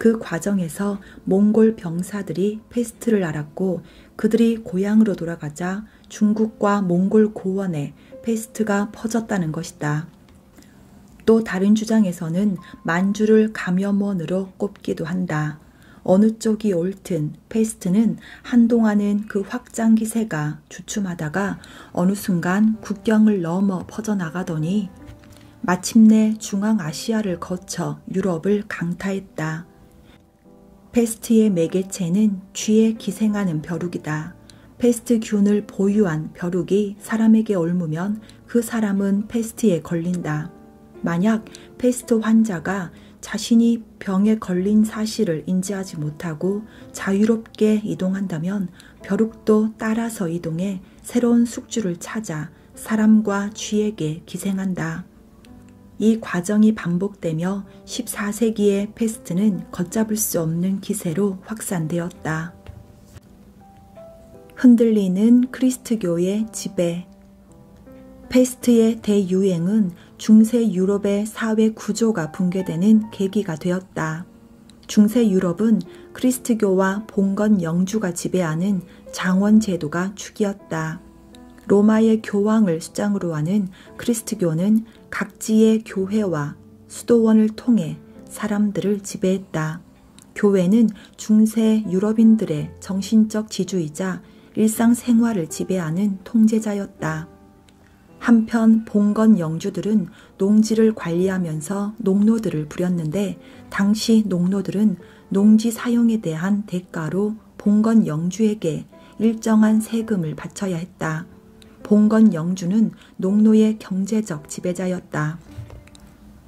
그 과정에서 몽골 병사들이 페스트를 알았고 그들이 고향으로 돌아가자 중국과 몽골 고원에 페스트가 퍼졌다는 것이다. 또 다른 주장에서는 만주를 감염원으로 꼽기도 한다. 어느 쪽이 옳든 페스트는 한동안은 그 확장 기세가 주춤하다가 어느 순간 국경을 넘어 퍼져나가더니 마침내 중앙아시아를 거쳐 유럽을 강타했다. 페스트의 매개체는 쥐에 기생하는 벼룩이다. 페스트균을 보유한 벼룩이 사람에게 옮으면 그 사람은 페스트에 걸린다. 만약 페스트 환자가 자신이 병에 걸린 사실을 인지하지 못하고 자유롭게 이동한다면 벼룩도 따라서 이동해 새로운 숙주를 찾아 사람과 쥐에게 기생한다. 이 과정이 반복되며 14세기의 페스트는 걷잡을 수 없는 기세로 확산되었다. 흔들리는 그리스트교의 지배. 페스트의 대유행은 중세 유럽의 사회 구조가 붕괴되는 계기가 되었다. 중세 유럽은 그리스트교와 봉건 영주가 지배하는 장원 제도가 축이었다. 로마의 교황을 수장으로 하는 그리스트교는 각지의 교회와 수도원을 통해 사람들을 지배했다. 교회는 중세 유럽인들의 정신적 지주이자 일상생활을 지배하는 통제자였다. 한편 봉건 영주들은 농지를 관리하면서 농노들을 부렸는데 당시 농노들은 농지 사용에 대한 대가로 봉건 영주에게 일정한 세금을 바쳐야 했다. 봉건 영주는 농노의 경제적 지배자였다.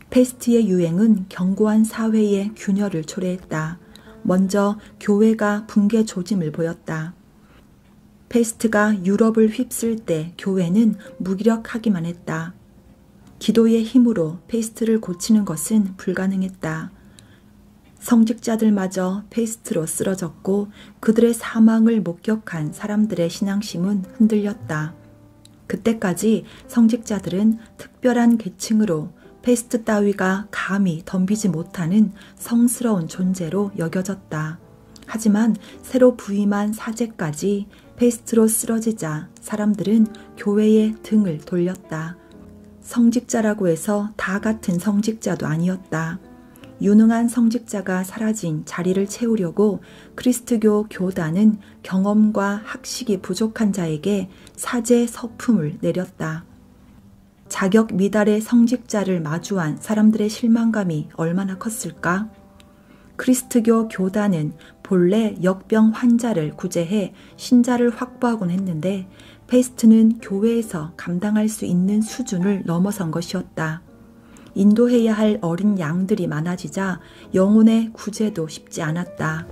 페스트의 유행은 견고한 사회의 균열을 초래했다. 먼저 교회가 붕괴 조짐을 보였다. 페스트가 유럽을 휩쓸 때 교회는 무기력하기만 했다. 기도의 힘으로 페스트를 고치는 것은 불가능했다. 성직자들마저 페스트로 쓰러졌고 그들의 사망을 목격한 사람들의 신앙심은 흔들렸다. 그때까지 성직자들은 특별한 계층으로 페스트 따위가 감히 덤비지 못하는 성스러운 존재로 여겨졌다. 하지만 새로 부임한 사제까지 페스트로 쓰러지자 사람들은 교회의 등을 돌렸다. 성직자라고 해서 다 같은 성직자도 아니었다. 유능한 성직자가 사라진 자리를 채우려고 그리스트교 교단은 경험과 학식이 부족한 자에게 사제 서품을 내렸다. 자격 미달의 성직자를 마주한 사람들의 실망감이 얼마나 컸을까? 그리스트교 교단은 본래 역병 환자를 구제해 신자를 확보하곤 했는데 페스트는 교회에서 감당할 수 있는 수준을 넘어선 것이었다. 인도해야 할 어린 양들이 많아지자 영혼의 구제도 쉽지 않았다.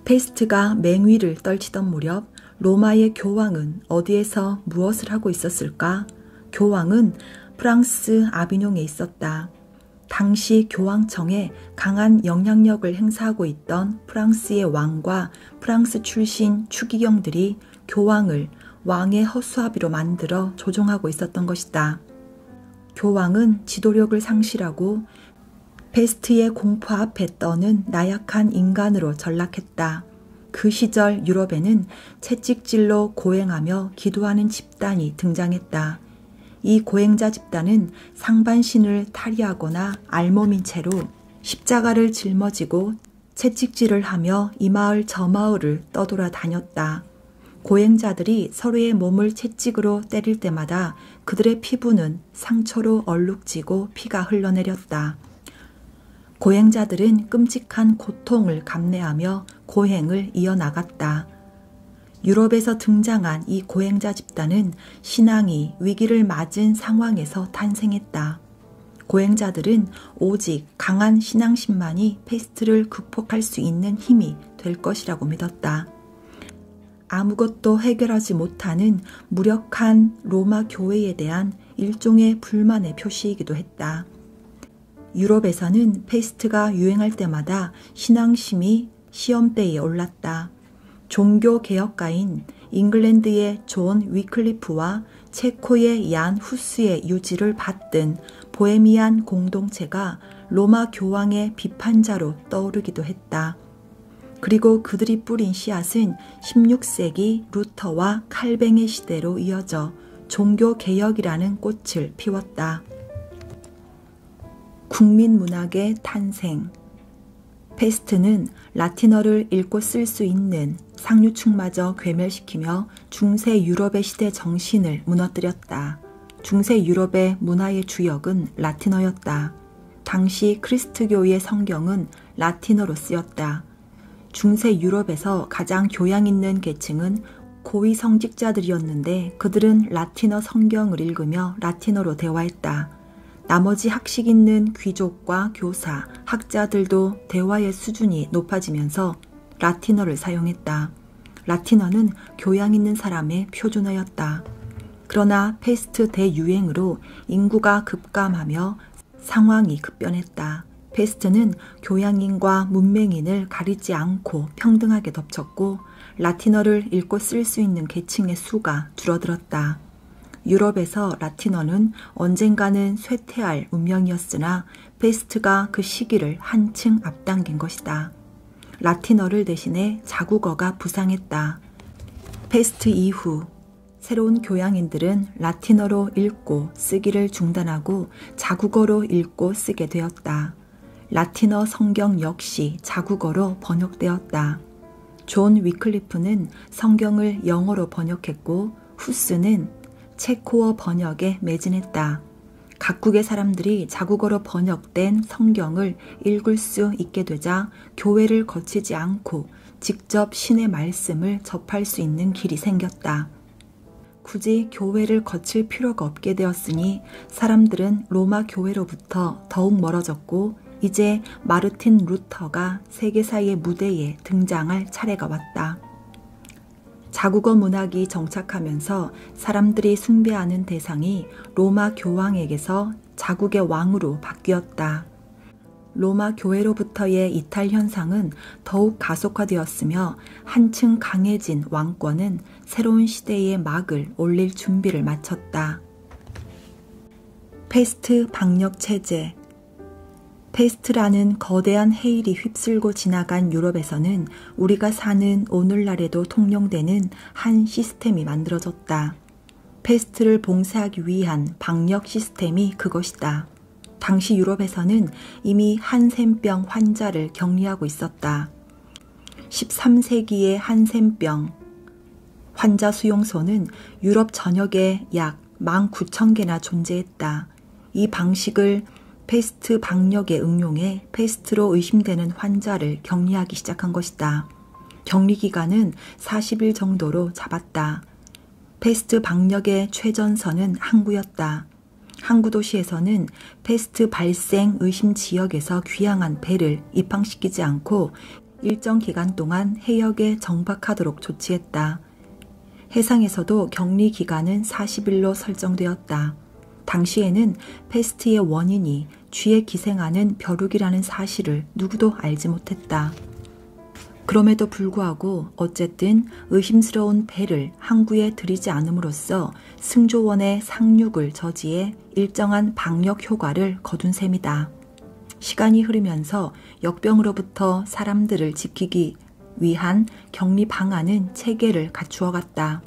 페스트가 맹위를 떨치던 무렵 로마의 교황은 어디에서 무엇을 하고 있었을까? 교황은 프랑스 아비뇽에 있었다. 당시 교황청에 강한 영향력을 행사하고 있던 프랑스의 왕과 프랑스 출신 추기경들이 교황을 왕의 허수아비로 만들어 조종하고 있었던 것이다. 교황은 지도력을 상실하고 페스트의 공포 앞에 떠는 나약한 인간으로 전락했다. 그 시절 유럽에는 채찍질로 고행하며 기도하는 집단이 등장했다. 이 고행자 집단은 상반신을 탈의하거나 알몸인 채로 십자가를 짊어지고 채찍질을 하며 이 마을 저 마을을 떠돌아 다녔다. 고행자들이 서로의 몸을 채찍으로 때릴 때마다 그들의 피부는 상처로 얼룩지고 피가 흘러내렸다. 고행자들은 끔찍한 고통을 감내하며 고행을 이어나갔다. 유럽에서 등장한 이 고행자 집단은 신앙이 위기를 맞은 상황에서 탄생했다. 고행자들은 오직 강한 신앙심만이 페스트를 극복할 수 있는 힘이 될 것이라고 믿었다. 아무것도 해결하지 못하는 무력한 로마 교회에 대한 일종의 불만의 표시이기도 했다. 유럽에서는 페스트가 유행할 때마다 신앙심이 시험대에 올랐다. 종교개혁가인 잉글랜드의 존 위클리프와 체코의 얀 후스의 유지를 받든 보헤미안 공동체가 로마 교황의 비판자로 떠오르기도 했다. 그리고 그들이 뿌린 씨앗은 16세기 루터와 칼뱅의 시대로 이어져 종교개혁이라는 꽃을 피웠다. 국민문학의 탄생. 페스트는 라틴어를 읽고 쓸 수 있는 상류층마저 괴멸시키며 중세 유럽의 시대 정신을 무너뜨렸다. 중세 유럽의 문화의 주역은 라틴어였다. 당시 크리스트교의 성경은 라틴어로 쓰였다. 중세 유럽에서 가장 교양 있는 계층은 고위 성직자들이었는데 그들은 라틴어 성경을 읽으며 라틴어로 대화했다. 나머지 학식 있는 귀족과 교사, 학자들도 대화의 수준이 높아지면서 라틴어를 사용했다. 라틴어는 교양 있는 사람의 표준어였다. 그러나 페스트 대유행으로 인구가 급감하며 상황이 급변했다. 페스트는 교양인과 문맹인을 가리지 않고 평등하게 덮쳤고 라틴어를 읽고 쓸 수 있는 계층의 수가 줄어들었다. 유럽에서 라틴어는 언젠가는 쇠퇴할 문명이었으나 페스트가 그 시기를 한층 앞당긴 것이다. 라틴어를 대신해 자국어가 부상했다. 페스트 이후 새로운 교양인들은 라틴어로 읽고 쓰기를 중단하고 자국어로 읽고 쓰게 되었다. 라틴어 성경 역시 자국어로 번역되었다. 존 위클리프는 성경을 영어로 번역했고 후스는 체코어 번역에 매진했다. 각국의 사람들이 자국어로 번역된 성경을 읽을 수 있게 되자 교회를 거치지 않고 직접 신의 말씀을 접할 수 있는 길이 생겼다. 굳이 교회를 거칠 필요가 없게 되었으니 사람들은 로마 교회로부터 더욱 멀어졌고 이제 마르틴 루터가 세계사의 무대에 등장할 차례가 왔다. 자국어 문학이 정착하면서 사람들이 숭배하는 대상이 로마 교황에게서 자국의 왕으로 바뀌었다. 로마 교회로부터의 이탈 현상은 더욱 가속화되었으며 한층 강해진 왕권은 새로운 시대의 막을 올릴 준비를 마쳤다. 페스트 방역 체제. 페스트라는 거대한 해일이 휩쓸고 지나간 유럽에서는 우리가 사는 오늘날에도 통용되는 한 시스템이 만들어졌다. 페스트를 봉쇄하기 위한 방역 시스템이 그것이다. 당시 유럽에서는 이미 한센병 환자를 격리하고 있었다. 13세기의 한센병 환자 수용소는 유럽 전역에 약 19,000개나 존재했다. 이 방식을 페스트 방역에 응용해 페스트로 의심되는 환자를 격리하기 시작한 것이다. 격리 기간은 40일 정도로 잡았다. 페스트 방역의 최전선은 항구였다. 항구 도시에서는 페스트 발생 의심 지역에서 귀향한 배를 입항시키지 않고 일정 기간 동안 해역에 정박하도록 조치했다. 해상에서도 격리 기간은 40일로 설정되었다. 당시에는 페스트의 원인이 쥐에 기생하는 벼룩이라는 사실을 누구도 알지 못했다. 그럼에도 불구하고 어쨌든 의심스러운 배를 항구에 들이지 않음으로써 승조원의 상륙을 저지해 일정한 방역 효과를 거둔 셈이다. 시간이 흐르면서 역병으로부터 사람들을 지키기 위한 격리 방안은 체계를 갖추어 갔다.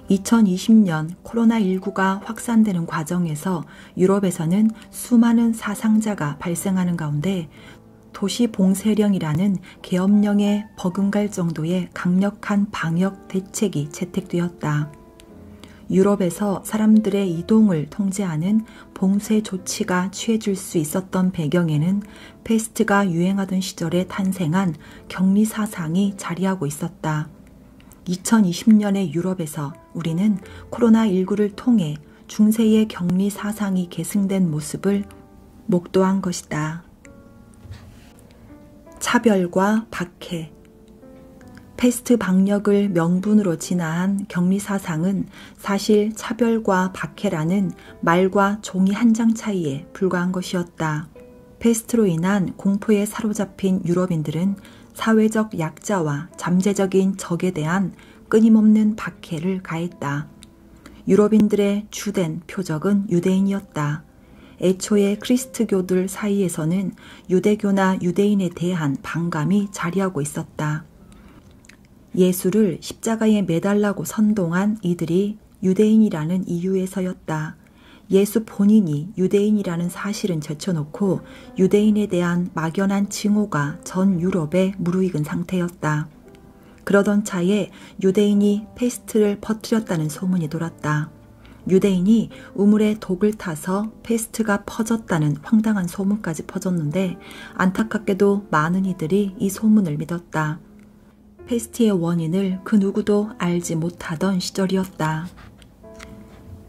2020년 코로나19가 확산되는 과정에서 유럽에서는 수많은 사상자가 발생하는 가운데 도시 봉쇄령이라는 계엄령에 버금갈 정도의 강력한 방역 대책이 채택되었다. 유럽에서 사람들의 이동을 통제하는 봉쇄 조치가 취해질 수 있었던 배경에는 패스트가 유행하던 시절에 탄생한 격리 사상이 자리하고 있었다. 2020년의 유럽에서 우리는 코로나19를 통해 중세의 격리 사상이 계승된 모습을 목도한 것이다. 차별과 박해. 패스트 방역을 명분으로 진화한 격리 사상은 사실 차별과 박해라는 말과 종이 한 장 차이에 불과한 것이었다. 패스트로 인한 공포에 사로잡힌 유럽인들은 사회적 약자와 잠재적인 적에 대한 끊임없는 박해를 가했다. 유럽인들의 주된 표적은 유대인이었다. 애초에 크리스트교들 사이에서는 유대교나 유대인에 대한 반감이 자리하고 있었다. 예수를 십자가에 매달라고 선동한 이들이 유대인이라는 이유에서였다. 예수 본인이 유대인이라는 사실은 제쳐놓고 유대인에 대한 막연한 징후가 전 유럽에 무르익은 상태였다. 그러던 차에 유대인이 패스트를 퍼뜨렸다는 소문이 돌았다. 유대인이 우물에 독을 타서 패스트가 퍼졌다는 황당한 소문까지 퍼졌는데 안타깝게도 많은 이들이 이 소문을 믿었다. 패스트의 원인을 그 누구도 알지 못하던 시절이었다.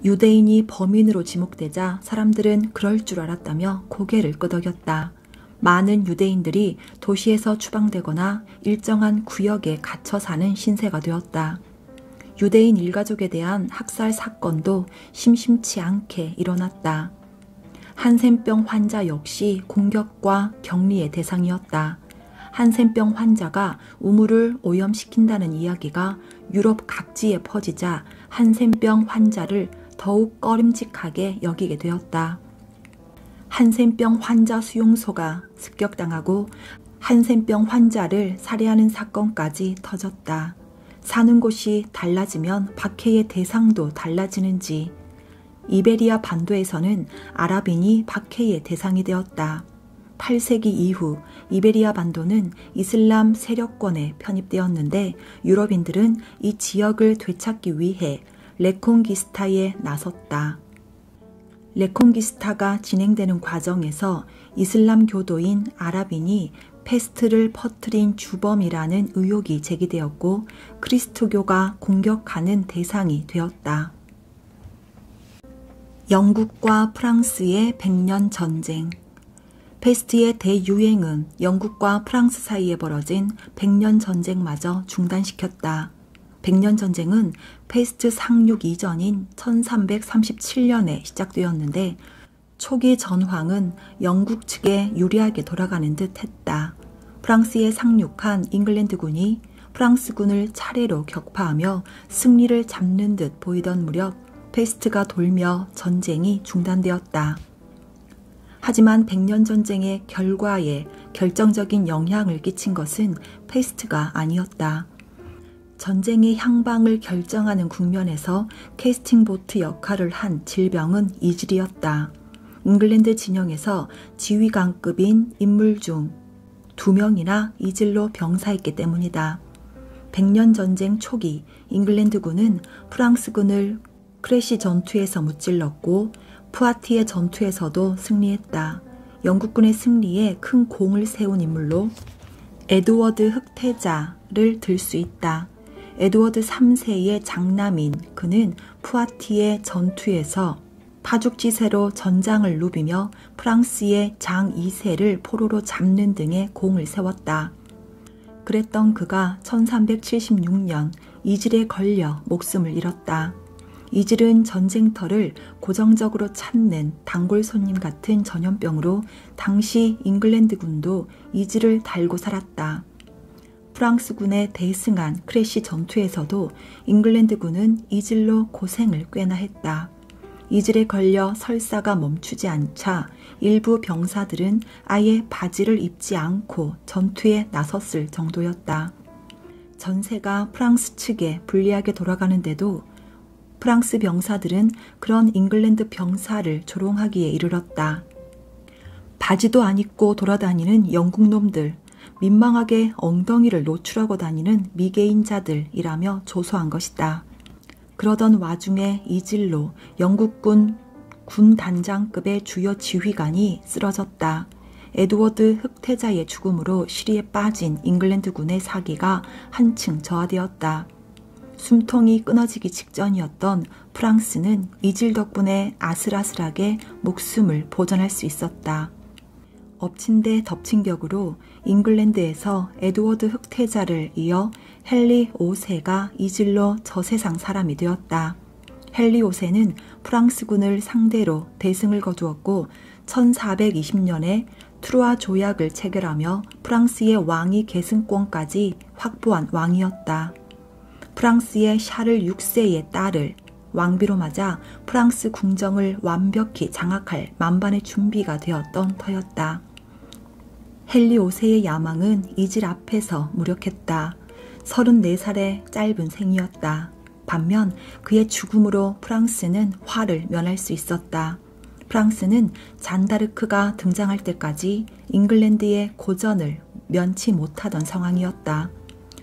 유대인이 범인으로 지목되자 사람들은 그럴 줄 알았다며 고개를 끄덕였다. 많은 유대인들이 도시에서 추방되거나 일정한 구역에 갇혀 사는 신세가 되었다. 유대인 일가족에 대한 학살 사건도 심심치 않게 일어났다. 한센병 환자 역시 공격과 격리의 대상이었다. 한센병 환자가 우물을 오염시킨다는 이야기가 유럽 각지에 퍼지자 한센병 환자를 더욱 꺼림칙하게 여기게 되었다. 한센병 환자 수용소가 습격당하고 한센병 환자를 살해하는 사건까지 터졌다. 사는 곳이 달라지면 박해의 대상도 달라지는지. 이베리아 반도에서는 아랍인이 박해의 대상이 되었다. 8세기 이후 이베리아 반도는 이슬람 세력권에 편입되었는데 유럽인들은 이 지역을 되찾기 위해 레콩기스타에 나섰다. 레콩기스타가 진행되는 과정에서 이슬람 교도인 아랍인이 패스트를 퍼뜨린 주범이라는 의혹이 제기되었고 그리스도교가 공격하는 대상이 되었다. 영국과 프랑스의 100년 전쟁. 패스트의 대유행은 영국과 프랑스 사이에 벌어진 100년 전쟁마저 중단시켰다. 100년 전쟁은 패스트 상륙 이전인 1337년에 시작되었는데 초기 전황은 영국 측에 유리하게 돌아가는 듯 했다. 프랑스에 상륙한 잉글랜드군이 프랑스군을 차례로 격파하며 승리를 잡는 듯 보이던 무렵 패스트가 돌며 전쟁이 중단되었다. 하지만 100년 전쟁의 결과에 결정적인 영향을 끼친 것은 패스트가 아니었다. 전쟁의 향방을 결정하는 국면에서 캐스팅 보트 역할을 한 질병은 이질이었다. 잉글랜드 진영에서 지휘관급인 인물 중 2명이나 이질로 병사했기 때문이다. 100년 전쟁 초기 잉글랜드군은 프랑스군을 크레시 전투에서 무찔렀고 푸아티에 전투에서도 승리했다. 영국군의 승리에 큰 공을 세운 인물로 에드워드 흑태자를 들 수 있다. 에드워드 3세의 장남인 그는 푸아티의 전투에서 파죽지세로 전장을 누비며 프랑스의 장 2세를 포로로 잡는 등의 공을 세웠다. 그랬던 그가 1376년 이질에 걸려 목숨을 잃었다. 이질은 전쟁터를 고정적으로 찾는 단골 손님 같은 전염병으로 당시 잉글랜드군도 이질을 달고 살았다. 프랑스군에 대승한 크레시 전투에서도 잉글랜드군은 이질로 고생을 꽤나 했다. 이질에 걸려 설사가 멈추지 않자 일부 병사들은 아예 바지를 입지 않고 전투에 나섰을 정도였다. 전세가 프랑스 측에 불리하게 돌아가는데도 프랑스 병사들은 그런 잉글랜드 병사를 조롱하기에 이르렀다. 바지도 안 입고 돌아다니는 영국놈들, 민망하게 엉덩이를 노출하고 다니는 미개인자들이라며 조소한 것이다. 그러던 와중에 이질로 영국군 군단장급의 주요 지휘관이 쓰러졌다. 에드워드 흑태자의 죽음으로 시리에 빠진 잉글랜드군의 사기가 한층 저하되었다. 숨통이 끊어지기 직전이었던 프랑스는 이질 덕분에 아슬아슬하게 목숨을 보존할 수 있었다. 엎친 데 덮친 격으로 잉글랜드에서 에드워드 흑태자를 이어 헨리 5세가 이질로 저세상 사람이 되었다. 헨리 5세는 프랑스군을 상대로 대승을 거두었고 1420년에 트루아 조약을 체결하며 프랑스의 왕위 계승권까지 확보한 왕이었다. 프랑스의 샤를 6세의 딸을 왕비로 맞아 프랑스 궁정을 완벽히 장악할 만반의 준비가 되었던 터였다. 헨리 5세의 야망은 이질 앞에서 무력했다. 34살의 짧은 생이었다. 반면 그의 죽음으로 프랑스는 화를 면할 수 있었다. 프랑스는 잔다르크가 등장할 때까지 잉글랜드의 고전을 면치 못하던 상황이었다.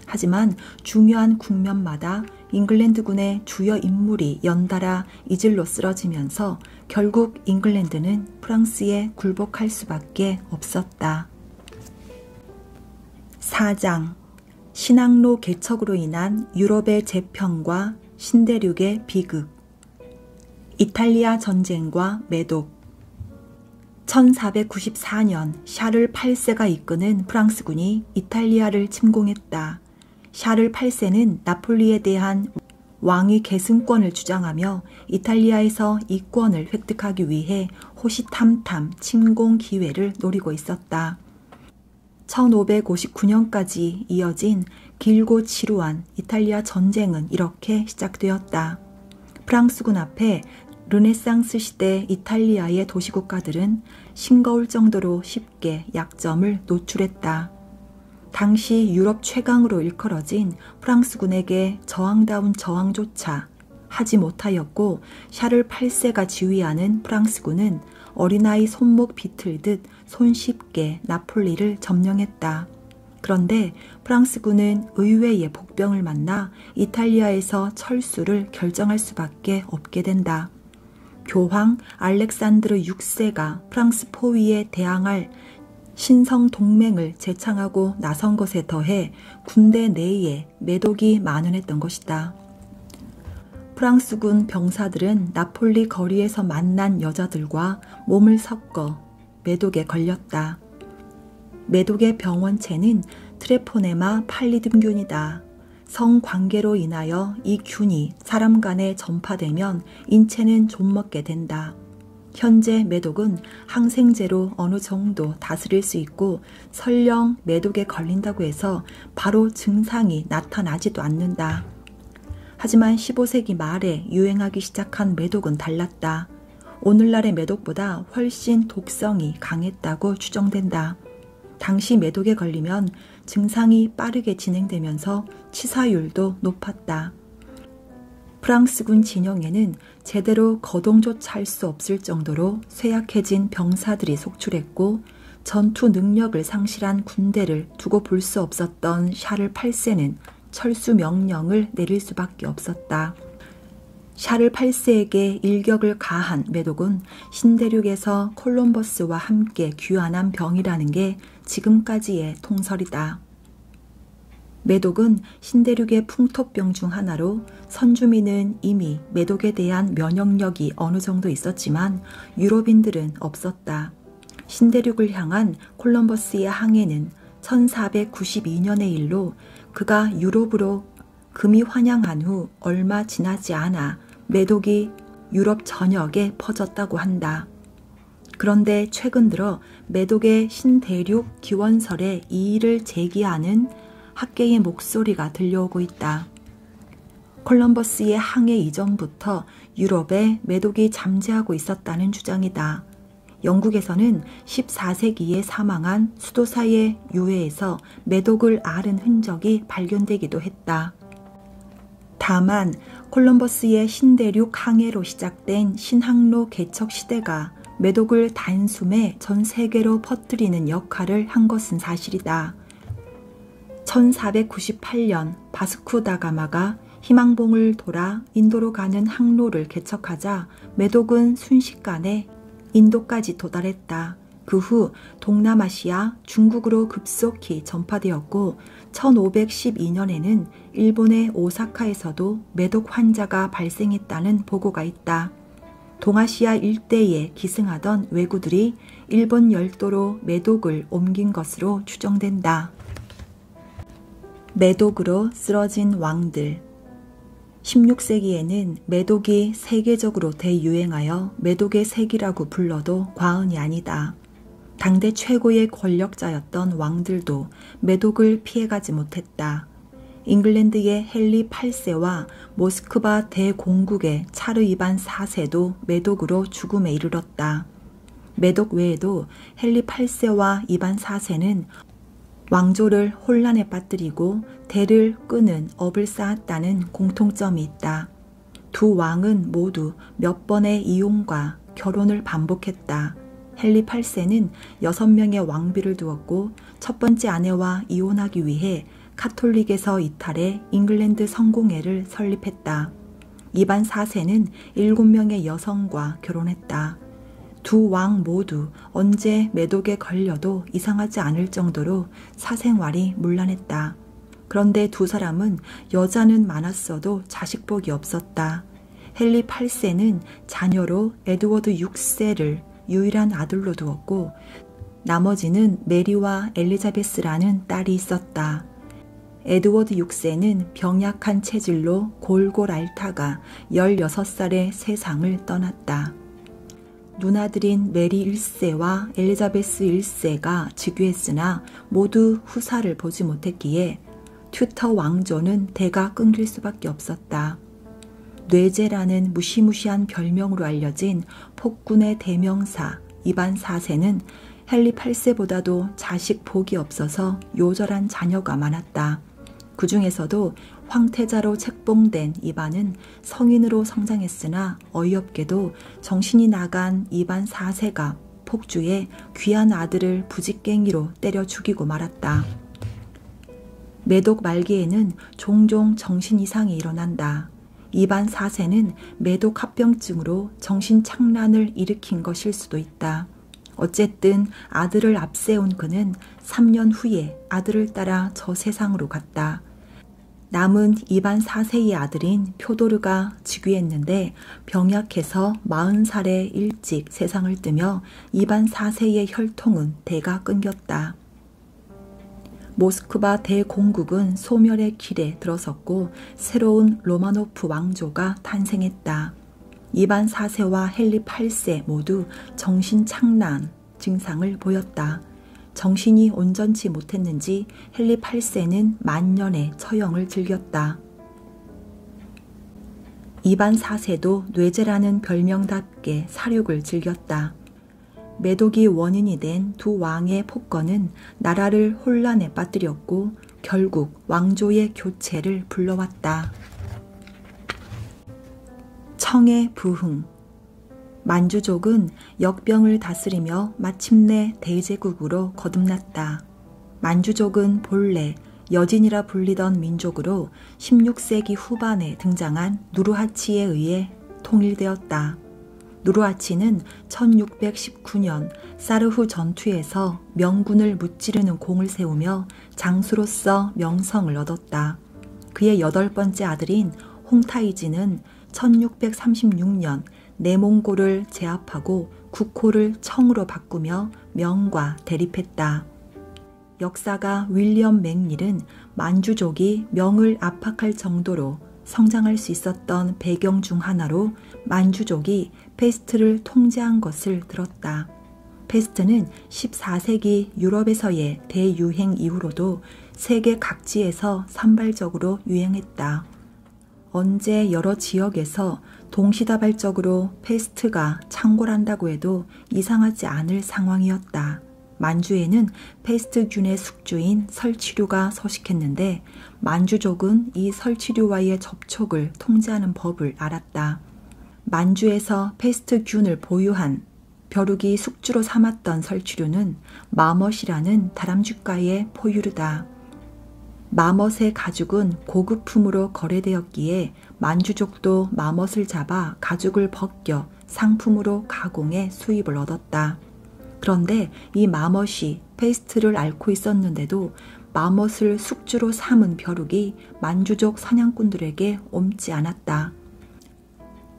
하지만 중요한 국면마다 잉글랜드군의 주요 인물이 연달아 이질로 쓰러지면서 결국 잉글랜드는 프랑스에 굴복할 수밖에 없었다. 4장 신항로 개척으로 인한 유럽의 재평과 신대륙의 비극. 이탈리아 전쟁과 매독. 1494년 샤를 8세가 이끄는 프랑스군이 이탈리아를 침공했다. 샤를 8세는 나폴리에 대한 왕위 계승권을 주장하며 이탈리아에서 이권을 획득하기 위해 호시탐탐 침공 기회를 노리고 있었다. 1559년까지 이어진 길고 지루한 이탈리아 전쟁은 이렇게 시작되었다. 프랑스군 앞에 르네상스 시대 이탈리아의 도시국가들은 싱거울 정도로 쉽게 약점을 노출했다. 당시 유럽 최강으로 일컬어진 프랑스군에게 저항다운 저항조차 하지 못하였고 샤를 8세가 지휘하는 프랑스군은 어린아이 손목 비틀듯 손쉽게 나폴리를 점령했다. 그런데 프랑스군은 의외의 복병을 만나 이탈리아에서 철수를 결정할 수밖에 없게 된다. 교황 알렉산드르 6세가 프랑스 포위에 대항할 신성 동맹을 제창하고 나선 것에 더해 군대 내에 매독이 만연했던 것이다. 프랑스군 병사들은 나폴리 거리에서 만난 여자들과 몸을 섞어 매독에 걸렸다. 매독의 병원체는 트레포네마 팔리듬균이다. 성관계로 인하여 이 균이 사람 간에 전파되면 인체는 좀먹게 된다. 현재 매독은 항생제로 어느 정도 다스릴 수 있고 설령 매독에 걸린다고 해서 바로 증상이 나타나지도 않는다. 하지만 15세기 말에 유행하기 시작한 매독은 달랐다. 오늘날의 매독보다 훨씬 독성이 강했다고 추정된다. 당시 매독에 걸리면 증상이 빠르게 진행되면서 치사율도 높았다. 프랑스군 진영에는 제대로 거동조차 할 수 없을 정도로 쇠약해진 병사들이 속출했고 전투 능력을 상실한 군대를 두고 볼 수 없었던 샤를 8세는 철수 명령을 내릴 수밖에 없었다. 샤를 8세에게 일격을 가한 매독은 신대륙에서 콜럼버스와 함께 귀환한 병이라는 게 지금까지의 통설이다. 매독은 신대륙의 풍토병 중 하나로 선주민은 이미 매독에 대한 면역력이 어느 정도 있었지만 유럽인들은 없었다. 신대륙을 향한 콜럼버스의 항해는 1492년의 일로 그가 유럽으로 금이 환양한 후 얼마 지나지 않아 매독이 유럽 전역에 퍼졌다고 한다. 그런데 최근 들어 매독의 신대륙 기원설에 이의를 제기하는 학계의 목소리가 들려오고 있다. 콜럼버스의 항해 이전부터 유럽에 매독이 잠재하고 있었다는 주장이다. 영국에서는 14세기에 사망한 수도사의 유해에서 매독을 앓은 흔적이 발견되기도 했다. 다만 콜럼버스의 신대륙 항해로 시작된 신항로 개척 시대가 매독을 단숨에 전 세계로 퍼뜨리는 역할을 한 것은 사실이다. 1498년 바스쿠 다가마가 희망봉을 돌아 인도로 가는 항로를 개척하자 매독은 순식간에 인도까지 도달했다. 그 후 동남아시아, 중국으로 급속히 전파되었고 1512년에는 일본의 오사카에서도 매독 환자가 발생했다는 보고가 있다. 동아시아 일대에 기승하던 왜구들이 일본 열도로 매독을 옮긴 것으로 추정된다. 매독으로 쓰러진 왕들. 16세기에는 매독이 세계적으로 대유행하여 매독의 세기라고 불러도 과언이 아니다. 당대 최고의 권력자였던 왕들도 매독을 피해가지 못했다. 잉글랜드의 헨리 8세와 모스크바 대공국의 차르 이반 4세도 매독으로 죽음에 이르렀다. 매독 외에도 헨리 8세와 이반 4세는 왕조를 혼란에 빠뜨리고 대를 끄는 업을 쌓았다는 공통점이 있다. 두 왕은 모두 몇 번의 이혼과 결혼을 반복했다. 헨리 8세는 6명의 왕비를 두었고 첫 번째 아내와 이혼하기 위해 카톨릭에서 이탈해 잉글랜드 성공회를 설립했다. 이반 4세는 7명의 여성과 결혼했다. 두 왕 모두 언제 매독에 걸려도 이상하지 않을 정도로 사생활이 문란했다. 그런데 두 사람은 여자는 많았어도 자식복이 없었다. 헨리 8세는 자녀로 에드워드 6세를 유일한 아들로 두었고 나머지는 메리와 엘리자베스라는 딸이 있었다. 에드워드 6세는 병약한 체질로 골골 앓다가 16살에 세상을 떠났다. 누나들인 메리 1세와 엘리자베스 1세가 즉위했으나 모두 후사를 보지 못했기에 튜터 왕조는 대가 끊길 수밖에 없었다. 뇌제라는 무시무시한 별명으로 알려진 폭군의 대명사 이반 4세는 헨리 8세보다도 자식 복이 없어서 요절한 자녀가 많았다. 그 중에서도 황태자로 책봉된 이반은 성인으로 성장했으나 어이없게도 정신이 나간 이반 4세가 폭주해 귀한 아들을 부직갱이로 때려 죽이고 말았다. 매독 말기에는 종종 정신 이상이 일어난다. 이반 4세는 매독 합병증으로 정신 착란을 일으킨 것일 수도 있다. 어쨌든 아들을 앞세운 그는 3년 후에 아들을 따라 저 세상으로 갔다. 남은 이반 4세의 아들인 표도르가 즉위했는데 병약해서 40살에 일찍 세상을 뜨며 이반 4세의 혈통은 대가 끊겼다. 모스크바 대공국은 소멸의 길에 들어섰고 새로운 로마노프 왕조가 탄생했다. 이반 4세와 헨리 8세 모두 정신착란 증상을 보였다. 정신이 온전치 못했는지 헨리 8세는 만년의 처형을 즐겼다. 이반 4세도 뇌제라는 별명답게 사륙을 즐겼다. 매독이 원인이 된 두 왕의 폭거는 나라를 혼란에 빠뜨렸고 결국 왕조의 교체를 불러왔다. 청의 부흥. 만주족은 역병을 다스리며 마침내 대제국으로 거듭났다. 만주족은 본래 여진이라 불리던 민족으로 16세기 후반에 등장한 누르하치에 의해 통일되었다. 누르하치는 1619년 사르후 전투에서 명군을 무찌르는 공을 세우며 장수로서 명성을 얻었다. 그의 8번째 아들인 홍타이지는 1636년 내몽골을 제압하고 국호를 청으로 바꾸며 명과 대립했다. 역사가 윌리엄 맥닐은 만주족이 명을 압박할 정도로 성장할 수 있었던 배경 중 하나로 만주족이 페스트를 통제한 것을 들었다. 패스트는 14세기 유럽에서의 대유행 이후로도 세계 각지에서 산발적으로 유행했다. 언제 여러 지역에서 동시다발적으로 패스트가 창궐한다고 해도 이상하지 않을 상황이었다. 만주에는 패스트균의 숙주인 설치류가 서식했는데 만주족은 이 설치류와의 접촉을 통제하는 법을 알았다. 만주에서 패스트균을 보유한 벼룩이 숙주로 삼았던 설치류는 마멋이라는 다람쥐과의 포유류다. 마멋의 가죽은 고급품으로 거래되었기에 만주족도 마멋을 잡아 가죽을 벗겨 상품으로 가공해 수입을 얻었다. 그런데 이 마멋이 패스트를 앓고 있었는데도 마멋을 숙주로 삼은 벼룩이 만주족 사냥꾼들에게 옮지 않았다.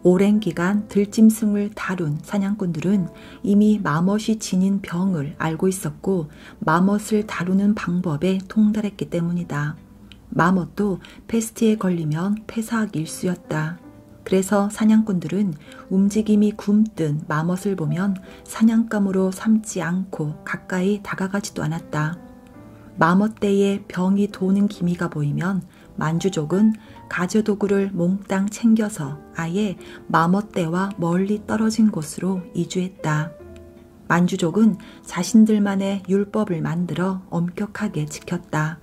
오랜 기간 들짐승을 다룬 사냥꾼들은 이미 마멋이 지닌 병을 알고 있었고 마멋을 다루는 방법에 통달했기 때문이다. 마멋도 패스트에 걸리면 폐사학 일수였다. 그래서 사냥꾼들은 움직임이 굼뜬 마멋을 보면 사냥감으로 삼지 않고 가까이 다가가지도 않았다. 마멋대에 병이 도는 기미가 보이면 만주족은 가재도구를 몽땅 챙겨서 아예 마멋대와 멀리 떨어진 곳으로 이주했다. 만주족은 자신들만의 율법을 만들어 엄격하게 지켰다.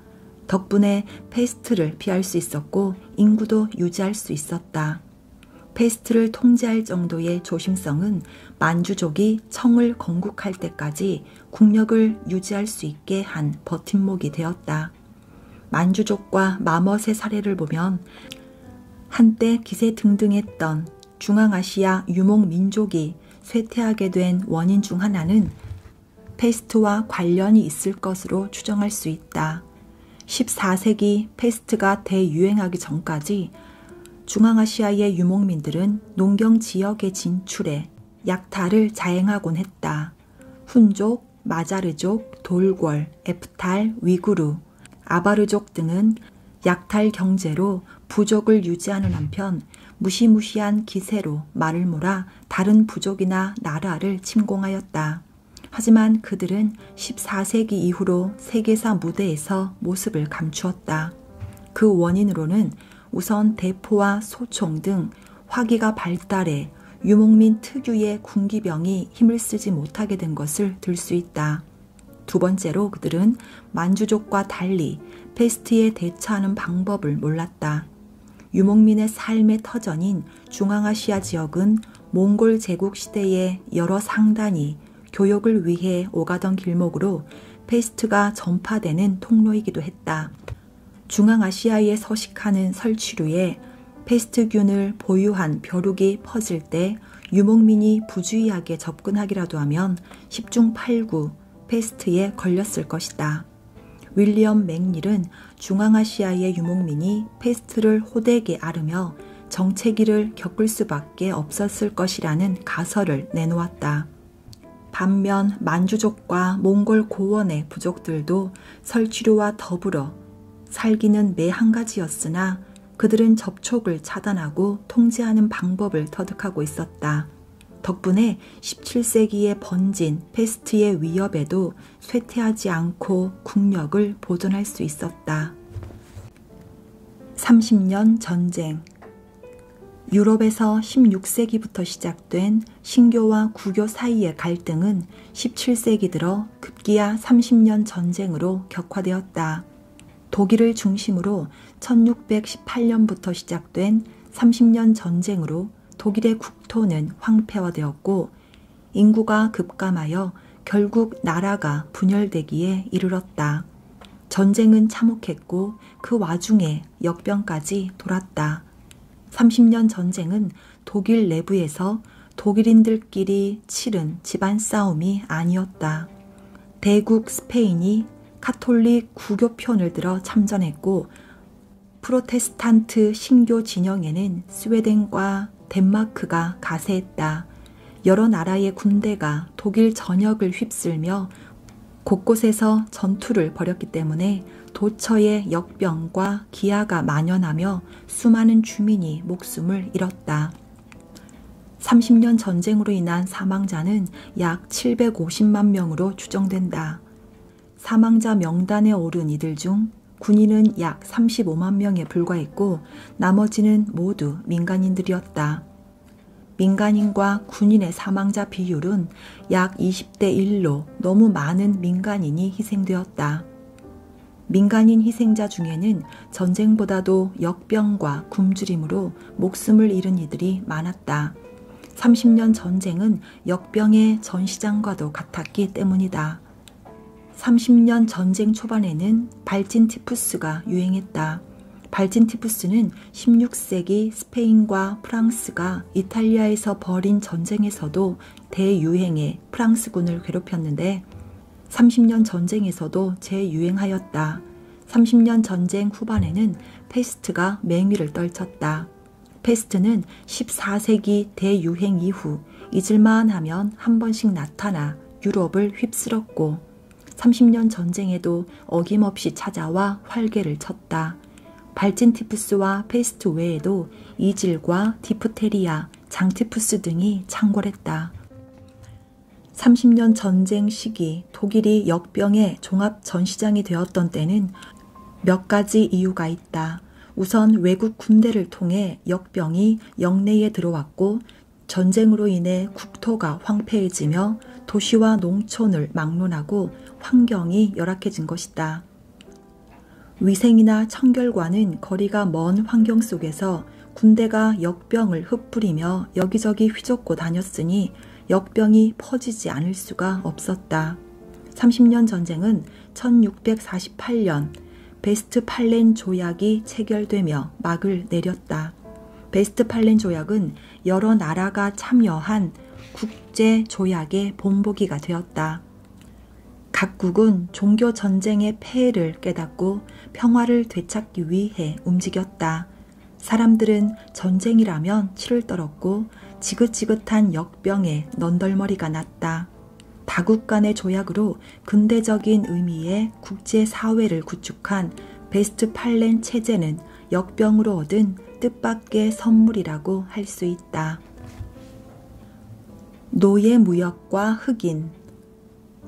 덕분에 패스트를 피할 수 있었고 인구도 유지할 수 있었다. 패스트를 통제할 정도의 조심성은 만주족이 청을 건국할 때까지 국력을 유지할 수 있게 한 버팀목이 되었다. 만주족과 마멋의 사례를 보면 한때 기세등등했던 중앙아시아 유목민족이 쇠퇴하게 된 원인 중 하나는 패스트와 관련이 있을 것으로 추정할 수 있다. 14세기 패스트가 대유행하기 전까지 중앙아시아의 유목민들은 농경 지역에 진출해 약탈을 자행하곤 했다. 훈족, 마자르족, 돌궐, 에프탈, 위구르, 아바르족 등은 약탈 경제로 부족을 유지하는 한편 무시무시한 기세로 말을 몰아 다른 부족이나 나라를 침공하였다. 하지만 그들은 14세기 이후로 세계사 무대에서 모습을 감추었다. 그 원인으로는 우선 대포와 소총 등 화기가 발달해 유목민 특유의 군기병이 힘을 쓰지 못하게 된 것을 들 수 있다. 두 번째로 그들은 만주족과 달리 패스트에 대처하는 방법을 몰랐다. 유목민의 삶의 터전인 중앙아시아 지역은 몽골 제국 시대의 여러 상단이 교역을 위해 오가던 길목으로 패스트가 전파되는 통로이기도 했다. 중앙아시아에 서식하는 설치류에 패스트균을 보유한 벼룩이 퍼질 때 유목민이 부주의하게 접근하기라도 하면 10중 8구 패스트에 걸렸을 것이다. 윌리엄 맥닐은 중앙아시아의 유목민이 패스트를 호되게 앓으며 정체기를 겪을 수밖에 없었을 것이라는 가설을 내놓았다. 반면 만주족과 몽골 고원의 부족들도 설치류와 더불어 살기는 매 한 가지였으나 그들은 접촉을 차단하고 통제하는 방법을 터득하고 있었다. 덕분에 17세기에 번진 패스트의 위협에도 쇠퇴하지 않고 국력을 보존할 수 있었다. 30년 전쟁. 유럽에서 16세기부터 시작된 신교와 구교 사이의 갈등은 17세기 들어 급기야 30년 전쟁으로 격화되었다. 독일을 중심으로 1618년부터 시작된 30년 전쟁으로 독일의 국토는 황폐화되었고 인구가 급감하여 결국 나라가 분열되기에 이르렀다. 전쟁은 참혹했고 그 와중에 역병까지 돌았다. 30년 전쟁은 독일 내부에서 독일인들끼리 치른 집안 싸움이 아니었다. 대국 스페인이 카톨릭 구교편을 들어 참전했고 프로테스탄트 신교 진영에는 스웨덴과 덴마크가 가세했다. 여러 나라의 군대가 독일 전역을 휩쓸며 곳곳에서 전투를 벌였기 때문에 도처에 역병과 기아가 만연하며 수많은 주민이 목숨을 잃었다. 30년 전쟁으로 인한 사망자는 약 750만 명으로 추정된다. 사망자 명단에 오른 이들 중 군인은 약 35만 명에 불과했고 나머지는 모두 민간인들이었다. 민간인과 군인의 사망자 비율은 약 20대 1로 너무 많은 민간인이 희생되었다. 민간인 희생자 중에는 전쟁보다도 역병과 굶주림으로 목숨을 잃은 이들이 많았다. 30년 전쟁은 역병의 전시장과도 같았기 때문이다. 30년 전쟁 초반에는 발진 티푸스가 유행했다. 발진 티푸스는 16세기 스페인과 프랑스가 이탈리아에서 벌인 전쟁에서도 대유행해 프랑스군을 괴롭혔는데 30년 전쟁에서도 재유행하였다. 30년 전쟁 후반에는 페스트가 맹위를 떨쳤다. 페스트는 14세기 대유행 이후 잊을만 하면 한 번씩 나타나 유럽을 휩쓸었고 30년 전쟁에도 어김없이 찾아와 활개를 쳤다. 발진 티푸스와 페스트 외에도 이질과 디프테리아, 장티푸스 등이 창궐했다. 30년 전쟁 시기 독일이 역병의 종합 전시장이 되었던 때는 몇 가지 이유가 있다. 우선 외국 군대를 통해 역병이 영내에 들어왔고 전쟁으로 인해 국토가 황폐해지며 도시와 농촌을 막론하고 환경이 열악해진 것이다. 위생이나 청결과는 거리가 먼 환경 속에서 군대가 역병을 흩뿌리며 여기저기 휘젓고 다녔으니 역병이 퍼지지 않을 수가 없었다. 30년 전쟁은 1648년 베스트팔렌 조약이 체결되며 막을 내렸다. 베스트팔렌 조약은 여러 나라가 참여한 국제 조약의 본보기가 되었다. 각국은 종교 전쟁의 폐해를 깨닫고 평화를 되찾기 위해 움직였다. 사람들은 전쟁이라면 치를 떨었고 지긋지긋한 역병에 넌덜머리가 났다. 다국 간의 조약으로 근대적인 의미의 국제사회를 구축한 베스트팔렌 체제는 역병으로 얻은 뜻밖의 선물이라고 할 수 있다. 노예무역과 흑인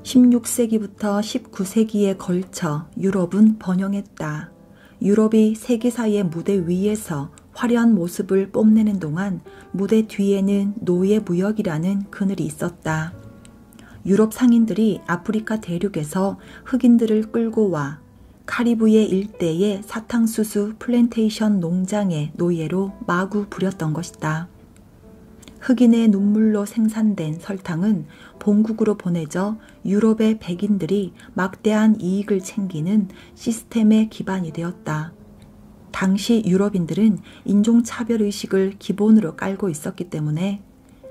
16세기부터 19세기에 걸쳐 유럽은 번영했다. 유럽이 세계사의 무대 위에서 화려한 모습을 뽐내는 동안 무대 뒤에는 노예무역이라는 그늘이 있었다. 유럽 상인들이 아프리카 대륙에서 흑인들을 끌고 와 카리브해 일대의 사탕수수 플랜테이션 농장의 노예로 마구 부렸던 것이다. 흑인의 눈물로 생산된 설탕은 본국으로 보내져 유럽의 백인들이 막대한 이익을 챙기는 시스템의 기반이 되었다. 당시 유럽인들은 인종차별의식을 기본으로 깔고 있었기 때문에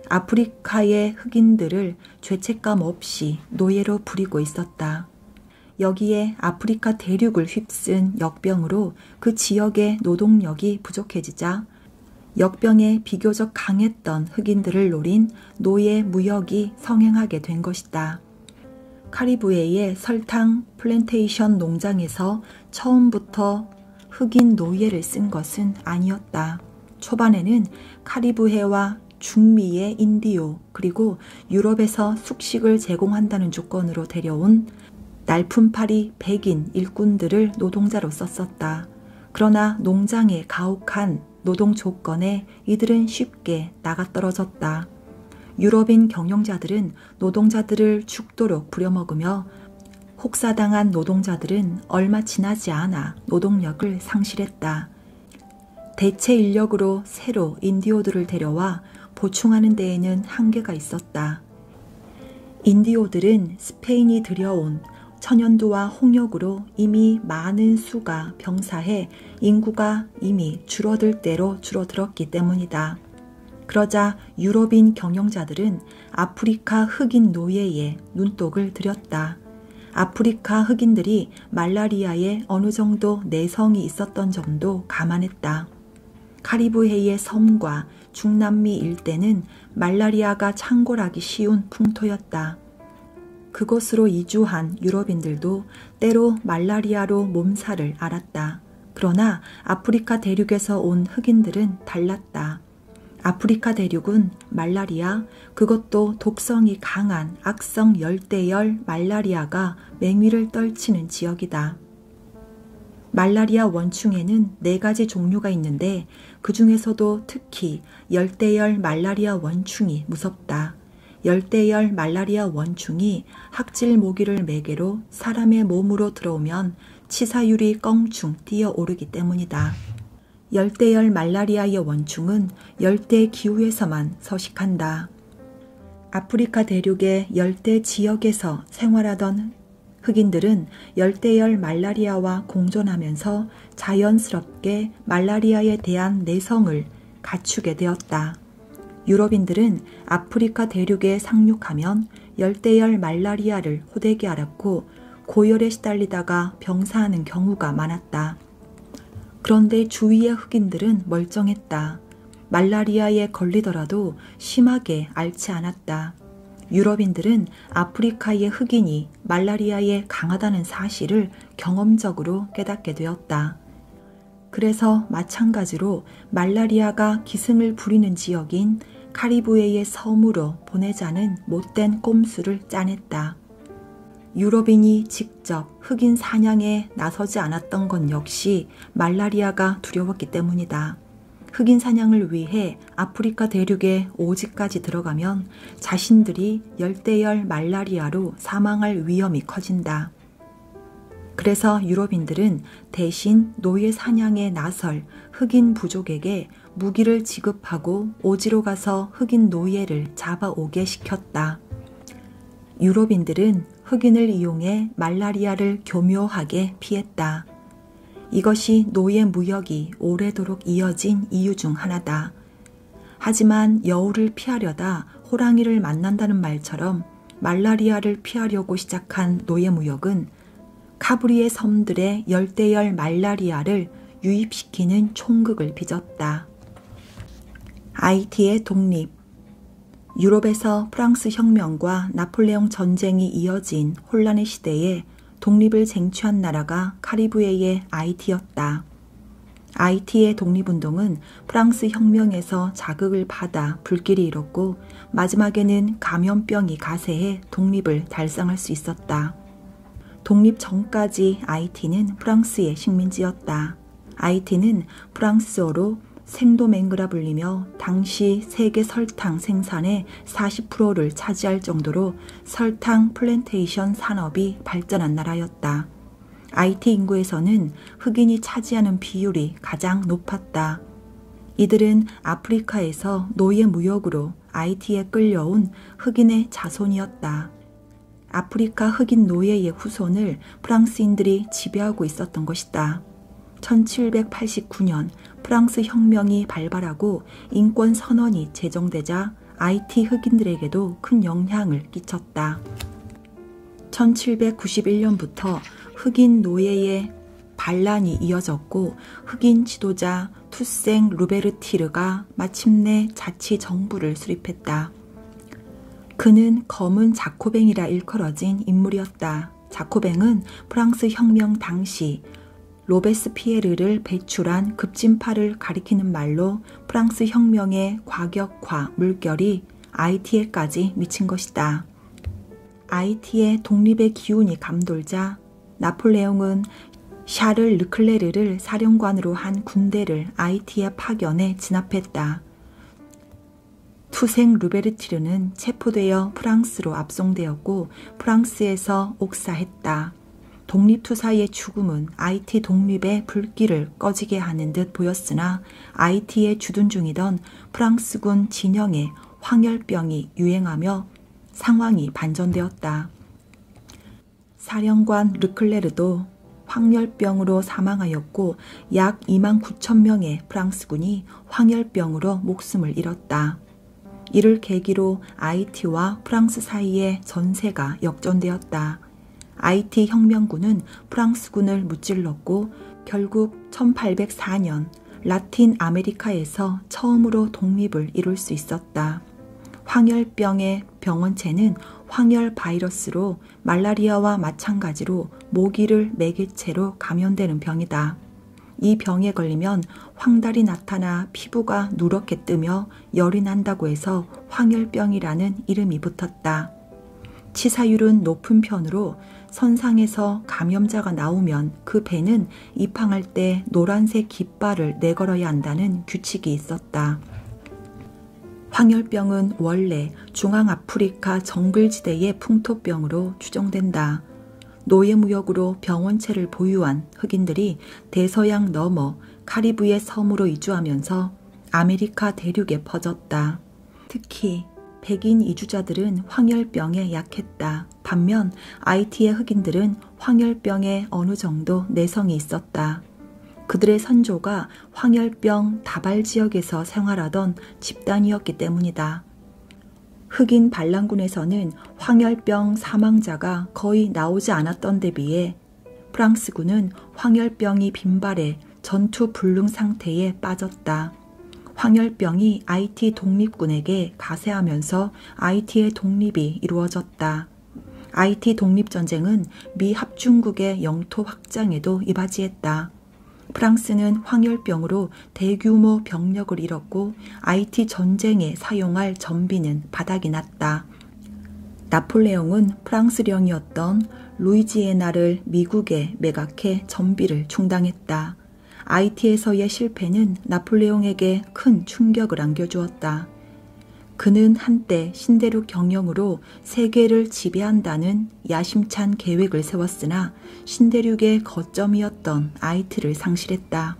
아프리카의 흑인들을 죄책감 없이 노예로 부리고 있었다. 여기에 아프리카 대륙을 휩쓴 역병으로 그 지역의 노동력이 부족해지자 역병에 비교적 강했던 흑인들을 노린 노예 무역이 성행하게 된 것이다. 카리브해의 설탕 플랜테이션 농장에서 처음부터 흑인 노예를 쓴 것은 아니었다. 초반에는 카리브해와 중미의 인디오 그리고 유럽에서 숙식을 제공한다는 조건으로 데려온 날품팔이 백인 일꾼들을 노동자로 썼었다. 그러나 농장의 가혹한 노동 조건에 이들은 쉽게 나가떨어졌다. 유럽인 경영자들은 노동자들을 죽도록 부려먹으며 혹사당한 노동자들은 얼마 지나지 않아 노동력을 상실했다. 대체 인력으로 새로 인디오들을 데려와 보충하는 데에는 한계가 있었다. 인디오들은 스페인이 들여온 천연두와 홍역으로 이미 많은 수가 병사해 인구가 이미 줄어들 대로 줄어들었기 때문이다. 그러자 유럽인 경영자들은 아프리카 흑인 노예에 눈독을 들였다. 아프리카 흑인들이 말라리아에 어느 정도 내성이 있었던 점도 감안했다. 카리브해의 섬과 중남미 일대는 말라리아가 창궐하기 쉬운 풍토였다. 그곳으로 이주한 유럽인들도 때로 말라리아로 몸살을 앓았다. 그러나 아프리카 대륙에서 온 흑인들은 달랐다. 아프리카 대륙은 말라리아, 그것도 독성이 강한 악성 열대열 말라리아가 맹위를 떨치는 지역이다. 말라리아 원충에는 4가지 종류가 있는데 그 중에서도 특히 열대열 말라리아 원충이 무섭다. 열대열 말라리아 원충이 학질 모기를 매개로 사람의 몸으로 들어오면 치사율이 껑충 뛰어오르기 때문이다. 열대열 말라리아의 원충은 열대 기후에서만 서식한다. 아프리카 대륙의 열대 지역에서 생활하던 흑인들은 열대열 말라리아와 공존하면서 자연스럽게 말라리아에 대한 내성을 갖추게 되었다. 유럽인들은 아프리카 대륙에 상륙하면 열대열 말라리아를 호되게 앓았고 고열에 시달리다가 병사하는 경우가 많았다. 그런데 주위의 흑인들은 멀쩡했다. 말라리아에 걸리더라도 심하게 앓지 않았다. 유럽인들은 아프리카의 흑인이 말라리아에 강하다는 사실을 경험적으로 깨닫게 되었다. 그래서 마찬가지로 말라리아가 기승을 부리는 지역인 카리브해의 섬으로 보내자는 못된 꼼수를 짜냈다. 유럽인이 직접 흑인 사냥에 나서지 않았던 건 역시 말라리아가 두려웠기 때문이다. 흑인 사냥을 위해 아프리카 대륙에 오지까지 들어가면 자신들이 열대열 말라리아로 사망할 위험이 커진다. 그래서 유럽인들은 대신 노예 사냥에 나설 흑인 부족에게 무기를 지급하고 오지로 가서 흑인 노예를 잡아오게 시켰다. 유럽인들은 흑인을 이용해 말라리아를 교묘하게 피했다. 이것이 노예 무역이 오래도록 이어진 이유 중 하나다. 하지만 여우를 피하려다 호랑이를 만난다는 말처럼 말라리아를 피하려고 시작한 노예 무역은 카브리의 섬들의 열대열 말라리아를 유입시키는 총극을 빚었다. 아이티의 독립. 유럽에서 프랑스 혁명과 나폴레옹 전쟁이 이어진 혼란의 시대에 독립을 쟁취한 나라가 카리브해의 아이티였다. 아이티의 독립운동은 프랑스 혁명에서 자극을 받아 불길이 일었고 마지막에는 감염병이 가세해 독립을 달성할 수 있었다. 독립 전까지 아이티는 프랑스의 식민지였다. 아이티는 프랑스어로 생도맹그라 불리며 당시 세계 설탕 생산의 40%를 차지할 정도로 설탕 플랜테이션 산업이 발전한 나라였다. 아이티 인구에서는 흑인이 차지하는 비율이 가장 높았다. 이들은 아프리카에서 노예 무역으로 아이티에 끌려온 흑인의 자손이었다. 아프리카 흑인 노예의 후손을 프랑스인들이 지배하고 있었던 것이다. 1789년 프랑스 혁명이 발발하고 인권 선언이 제정되자 아이티 흑인들에게도 큰 영향을 끼쳤다. 1791년부터 흑인 노예의 반란이 이어졌고 흑인 지도자 투생 루베르티르가 마침내 자치 정부를 수립했다. 그는 검은 자코뱅이라 일컬어진 인물이었다. 자코뱅은 프랑스 혁명 당시 로베스피에르를 배출한 급진파를 가리키는 말로 프랑스 혁명의 과격화 물결이 아이티에까지 미친 것이다. 아이티의 독립의 기운이 감돌자 나폴레옹은 샤를 르클레르를 사령관으로 한 군대를 아이티에 파견해 진압했다. 투생 루베르티르는 체포되어 프랑스로 압송되었고 프랑스에서 옥사했다. 독립투사의 죽음은 아이티 독립의 불길을 꺼지게 하는 듯 보였으나 아이티에 주둔 중이던 프랑스군 진영에 황열병이 유행하며 상황이 반전되었다. 사령관 르클레르도 황열병으로 사망하였고 약 29,000명의 프랑스군이 황열병으로 목숨을 잃었다. 이를 계기로 아이티와 프랑스 사이의 전세가 역전되었다. 아이티 혁명군은 프랑스군을 무찔렀고 결국 1804년 라틴 아메리카에서 처음으로 독립을 이룰 수 있었다. 황열병의 병원체는 황열 바이러스로 말라리아와 마찬가지로 모기를 매개체로 감염되는 병이다. 이 병에 걸리면 황달이 나타나 피부가 누렇게 뜨며 열이 난다고 해서 황열병이라는 이름이 붙었다. 치사율은 높은 편으로 선상에서 감염자가 나오면 그 배는 입항할 때 노란색 깃발을 내걸어야 한다는 규칙이 있었다. 황열병은 원래 중앙아프리카 정글지대의 풍토병으로 추정된다. 노예무역으로 병원체를 보유한 흑인들이 대서양 넘어 카리브해 섬으로 이주하면서 아메리카 대륙에 퍼졌다. 특히 백인 이주자들은 황열병에 약했다. 반면 아이티의 흑인들은 황열병에 어느 정도 내성이 있었다. 그들의 선조가 황열병 다발 지역에서 생활하던 집단이었기 때문이다. 흑인 반란군에서는 황열병 사망자가 거의 나오지 않았던 데 비해 프랑스군은 황열병이 빈발해 전투 불능 상태에 빠졌다. 황열병이 아이티 독립군에게 가세하면서 아이티의 독립이 이루어졌다. 아이티 독립전쟁은 미 합중국의 영토 확장에도 이바지했다. 프랑스는 황열병으로 대규모 병력을 잃었고 아이티 전쟁에 사용할 전비는 바닥이 났다. 나폴레옹은 프랑스령이었던 루이지애나를 미국에 매각해 전비를 충당했다. 아이티에서의 실패는 나폴레옹에게 큰 충격을 안겨주었다. 그는 한때 신대륙 경영으로 세계를 지배한다는 야심찬 계획을 세웠으나 신대륙의 거점이었던 아이티를 상실했다.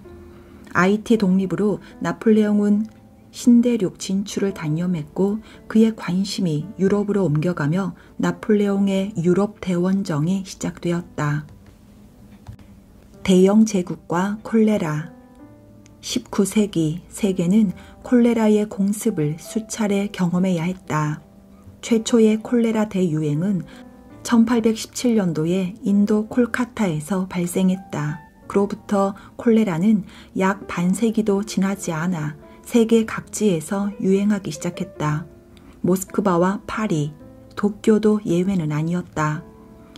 아이티 독립으로 나폴레옹은 신대륙 진출을 단념했고 그의 관심이 유럽으로 옮겨가며 나폴레옹의 유럽 대원정이 시작되었다. 대영 제국과 콜레라. 19세기 세계는 콜레라의 공습을 수차례 경험해야 했다. 최초의 콜레라 대유행은 1817년도에 인도 콜카타에서 발생했다. 그로부터 콜레라는 약 반세기도 지나지 않아 세계 각지에서 유행하기 시작했다. 모스크바와 파리, 도쿄도 예외는 아니었다.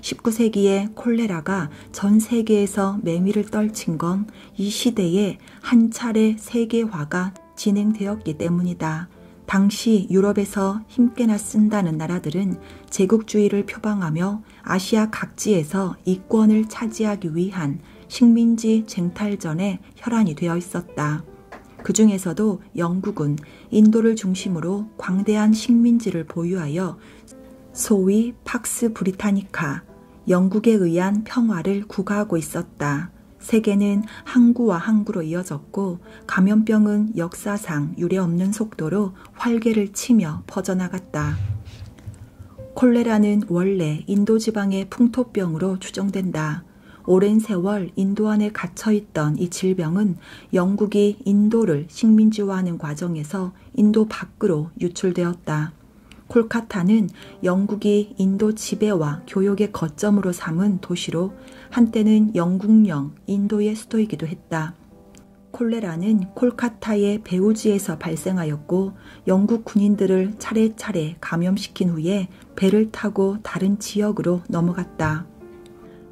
19세기에 콜레라가 전 세계에서 맹위를 떨친 건 이 시대에 한 차례 세계화가 진행되었기 때문이다. 당시 유럽에서 힘께나 쓴다는 나라들은 제국주의를 표방하며 아시아 각지에서 이권을 차지하기 위한 식민지 쟁탈전에 혈안이 되어 있었다. 그 중에서도 영국은 인도를 중심으로 광대한 식민지를 보유하여 소위 팍스 브리타니카, 영국에 의한 평화를 구가하고 있었다. 세계는 항구와 항구로 이어졌고 감염병은 역사상 유례없는 속도로 활개를 치며 퍼져나갔다. 콜레라는 원래 인도 지방의 풍토병으로 추정된다. 오랜 세월 인도 안에 갇혀있던 이 질병은 영국이 인도를 식민지화하는 과정에서 인도 밖으로 유출되었다. 콜카타는 영국이 인도 지배와 교역의 거점으로 삼은 도시로 한때는 영국령 인도의 수도이기도 했다. 콜레라는 콜카타의 배우지에서 발생하였고 영국 군인들을 차례차례 감염시킨 후에 배를 타고 다른 지역으로 넘어갔다.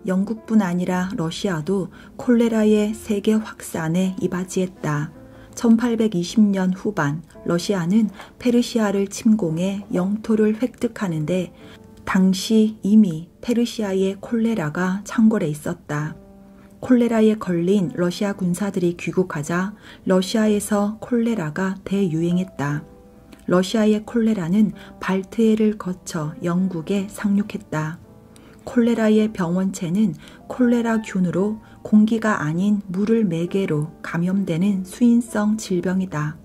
영국뿐 아니라 러시아도 콜레라의 세계 확산에 이바지했다. 1820년 후반 러시아는 페르시아를 침공해 영토를 획득하는데 당시 이미 페르시아에 콜레라가 창궐해 있었다. 콜레라에 걸린 러시아 군사들이 귀국하자 러시아에서 콜레라가 대유행했다. 러시아의 콜레라는 발트해를 거쳐 영국에 상륙했다. 콜레라의 병원체는 콜레라균으로 공기가 아닌 물을 매개로 감염되는 수인성 질병이다.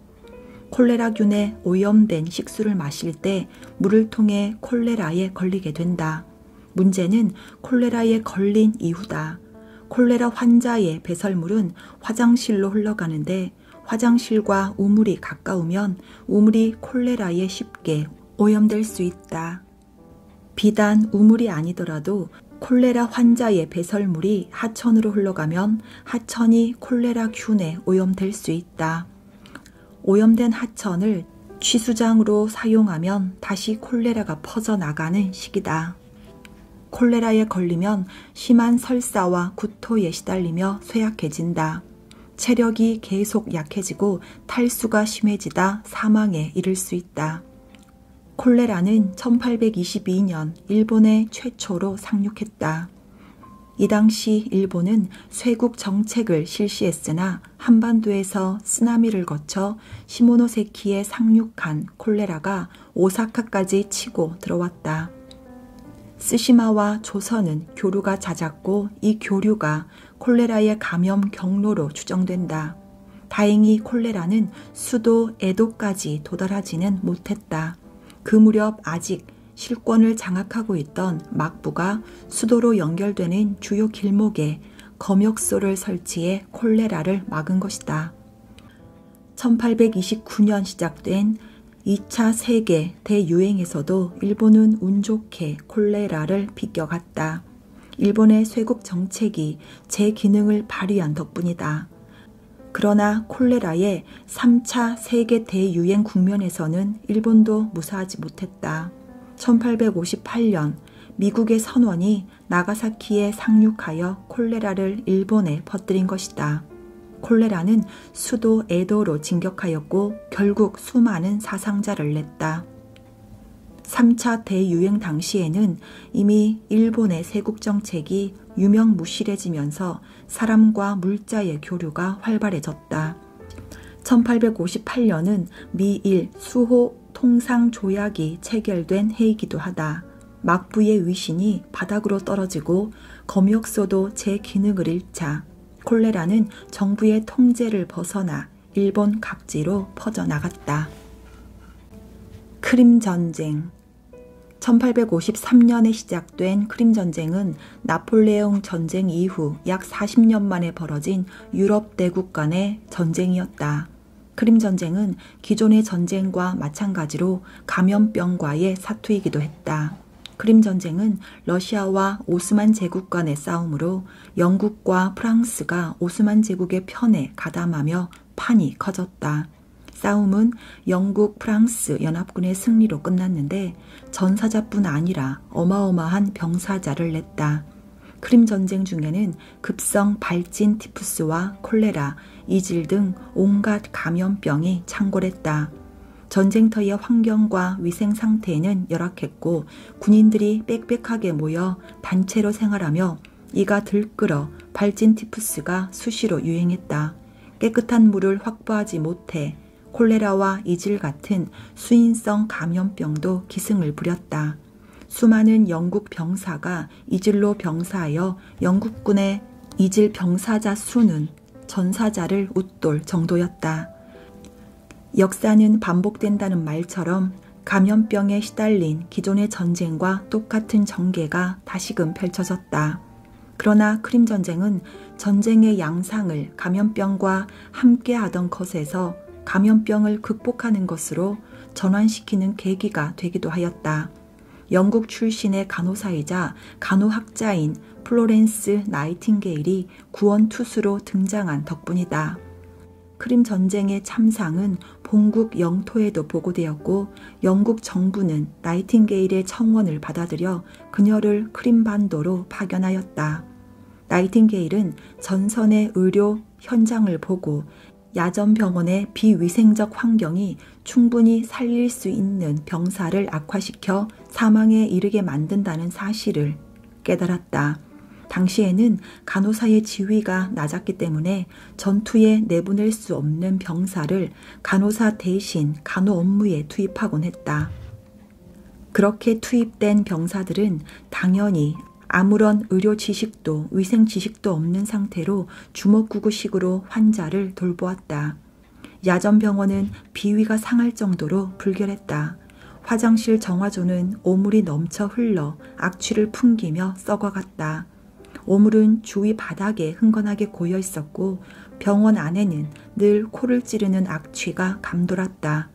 콜레라균에 오염된 식수를 마실 때 물을 통해 콜레라에 걸리게 된다. 문제는 콜레라에 걸린 이후다. 콜레라 환자의 배설물은 화장실로 흘러가는데 화장실과 우물이 가까우면 우물이 콜레라에 쉽게 오염될 수 있다. 비단 우물이 아니더라도 콜레라 환자의 배설물이 하천으로 흘러가면 하천이 콜레라균에 오염될 수 있다. 오염된 하천을 취수장으로 사용하면 다시 콜레라가 퍼져나가는 시기다. 콜레라에 걸리면 심한 설사와 구토에 시달리며 쇠약해진다. 체력이 계속 약해지고 탈수가 심해지다 사망에 이를 수 있다. 콜레라는 1822년 일본에 최초로 상륙했다. 이 당시 일본은 쇄국 정책을 실시했으나 한반도에서 쓰나미를 거쳐 시모노세키에 상륙한 콜레라가 오사카까지 치고 들어왔다. 스시마와 조선은 교류가 잦았고 이 교류가 콜레라의 감염 경로로 추정된다. 다행히 콜레라는 수도 에도까지 도달하지는 못했다. 그 무렵 아직 실권을 장악하고 있던 막부가 수도로 연결되는 주요 길목에 검역소를 설치해 콜레라를 막은 것이다. 1829년 시작된 2차 세계 대유행에서도 일본은 운 좋게 콜레라를 비껴갔다. 일본의 쇄국 정책이 제 기능을 발휘한 덕분이다. 그러나 콜레라의 3차 세계 대유행 국면에서는 일본도 무사하지 못했다. 1858년 미국의 선원이 나가사키에 상륙하여 콜레라를 일본에 퍼뜨린 것이다. 콜레라는 수도 에도로 진격하였고 결국 수많은 사상자를 냈다. 3차 대유행 당시에는 이미 일본의 세국정책이 유명무실해지면서 사람과 물자의 교류가 활발해졌다. 1858년은 미일 수호 통상조약이 체결된 해이기도 하다. 막부의 위신이 바닥으로 떨어지고 검역소도 제 기능을 잃자 콜레라는 정부의 통제를 벗어나 일본 각지로 퍼져나갔다. 크림전쟁 1853년에 시작된 크림전쟁은 나폴레옹 전쟁 이후 약 40년 만에 벌어진 유럽 대국 간의 전쟁이었다. 크림전쟁은 기존의 전쟁과 마찬가지로 감염병과의 사투이기도 했다. 크림전쟁은 러시아와 오스만 제국 간의 싸움으로 영국과 프랑스가 오스만 제국의 편에 가담하며 판이 커졌다. 싸움은 영국, 프랑스 연합군의 승리로 끝났는데 전사자뿐 아니라 어마어마한 병사자를 냈다. 크림전쟁 중에는 급성 발진 티푸스와 콜레라, 이질 등 온갖 감염병이 창궐했다. 전쟁터의 환경과 위생 상태는 열악했고 군인들이 빽빽하게 모여 단체로 생활하며 이가 들끓어 발진 티푸스가 수시로 유행했다. 깨끗한 물을 확보하지 못해 콜레라와 이질 같은 수인성 감염병도 기승을 부렸다. 수많은 영국 병사가 이질로 병사하여 영국군의 이질 병사자 수는 전사자를 웃돌 정도였다. 역사는 반복된다는 말처럼 감염병에 시달린 기존의 전쟁과 똑같은 전개가 다시금 펼쳐졌다. 그러나 크림전쟁은 전쟁의 양상을 감염병과 함께하던 것에서 감염병을 극복하는 것으로 전환시키는 계기가 되기도 하였다. 영국 출신의 간호사이자 간호학자인 플로렌스 나이팅게일이 구원투수로 등장한 덕분이다. 크림 전쟁의 참상은 본국 영토에도 보고되었고 영국 정부는 나이팅게일의 청원을 받아들여 그녀를 크림반도로 파견하였다. 나이팅게일은 전선의 의료 현장을 보고 야전병원의 비위생적 환경이 충분히 살릴 수 있는 병사를 악화시켜 사망에 이르게 만든다는 사실을 깨달았다. 당시에는 간호사의 지위가 낮았기 때문에 전투에 내보낼 수 없는 병사를 간호사 대신 간호 업무에 투입하곤 했다. 그렇게 투입된 병사들은 당연히 아무런 의료 지식도 위생 지식도 없는 상태로 주먹구구식으로 환자를 돌보았다. 야전병원은 비위가 상할 정도로 불결했다. 화장실 정화조는 오물이 넘쳐 흘러 악취를 풍기며 썩어갔다. 오물은 주위 바닥에 흥건하게 고여 있었고 병원 안에는 늘 코를 찌르는 악취가 감돌았다.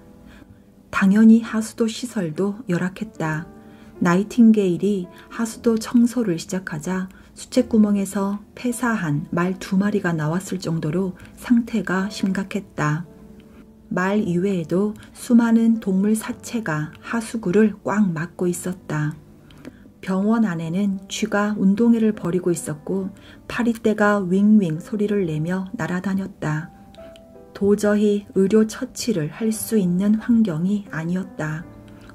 당연히 하수도 시설도 열악했다. 나이팅게일이 하수도 청소를 시작하자 수채구멍에서 폐사한 말 2마리가 나왔을 정도로 상태가 심각했다. 말 이외에도 수많은 동물 사체가 하수구를 꽉 막고 있었다. 병원 안에는 쥐가 운동회를 벌이고 있었고 파리떼가 윙윙 소리를 내며 날아다녔다. 도저히 의료 처치를 할 수 있는 환경이 아니었다.